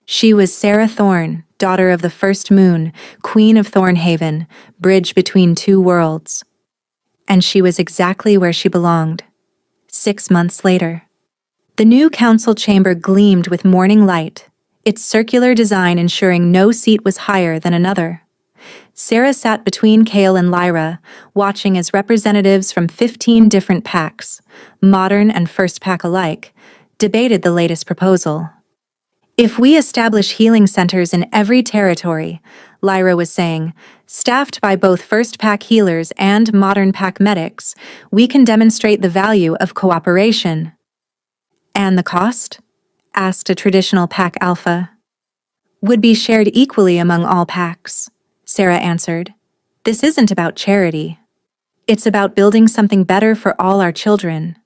She was Sarah Thorne, daughter of the first moon, queen of Thornhaven, bridge between two worlds. And she was exactly where she belonged. 6 months later. The new council chamber gleamed with morning light, its circular design ensuring no seat was higher than another. Sarah sat between Kale and Lyra, watching as representatives from 15 different packs, modern and first pack alike, debated the latest proposal. If we establish healing centers in every territory, Lyra was saying, staffed by both first pack healers and modern pack medics, we can demonstrate the value of cooperation. And the cost? Asked a traditional pack alpha. Would be shared equally among all packs, Sarah answered. This isn't about charity. It's about building something better for all our children.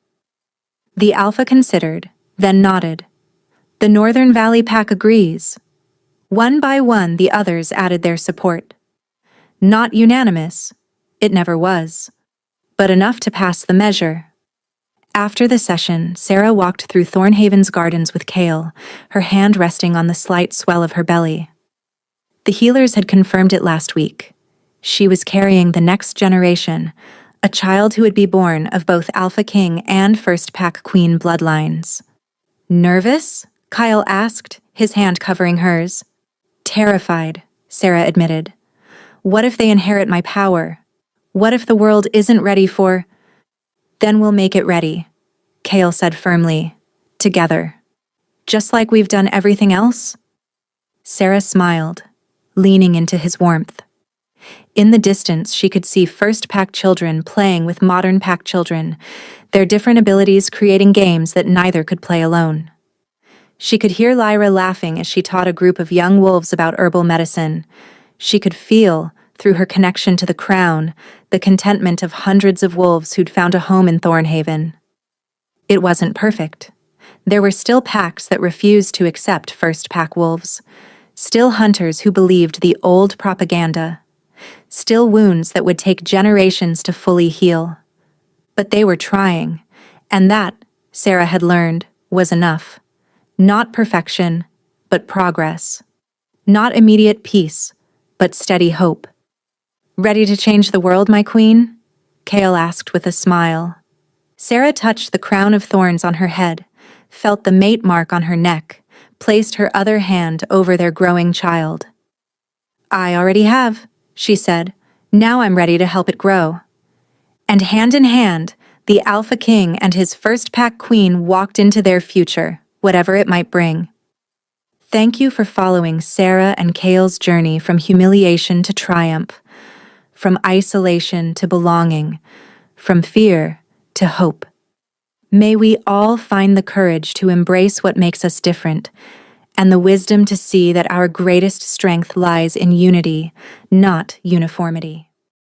The alpha considered, then nodded. The Northern Valley pack agrees. One by one, the others added their support. Not unanimous, it never was, but enough to pass the measure. After the session, Sarah walked through Thornhaven's gardens with Kale, her hand resting on the slight swell of her belly. The healers had confirmed it last week. She was carrying the next generation, a child who would be born of both Alpha King and First Pack Queen bloodlines. Nervous? Kyle asked, his hand covering hers. Terrified, Sarah admitted. What if they inherit my power? What if the world isn't ready for... Then we'll make it ready, Kale said firmly. Together. Just like we've done everything else? Sarah smiled, leaning into his warmth. In the distance, she could see first pack children playing with modern pack children, their different abilities creating games that neither could play alone. She could hear Lyra laughing as she taught a group of young wolves about herbal medicine. She could feel, through her connection to the crown, the contentment of hundreds of wolves who'd found a home in Thornhaven. It wasn't perfect. There were still packs that refused to accept first pack wolves, still hunters who believed the old propaganda, still wounds that would take generations to fully heal. But they were trying, and that, Sarah had learned, was enough. Not perfection, but progress. Not immediate peace, but steady hope. Ready to change the world, my queen? Kale asked with a smile. Sarah touched the crown of thorns on her head, felt the mate mark on her neck, placed her other hand over their growing child. I already have, she said. Now I'm ready to help it grow. And hand in hand, the Alpha King and his first pack queen walked into their future, whatever it might bring. Thank you for following Sarah and Kale's journey from humiliation to triumph, from isolation to belonging, from fear to hope. May we all find the courage to embrace what makes us different, and the wisdom to see that our greatest strength lies in unity, not uniformity.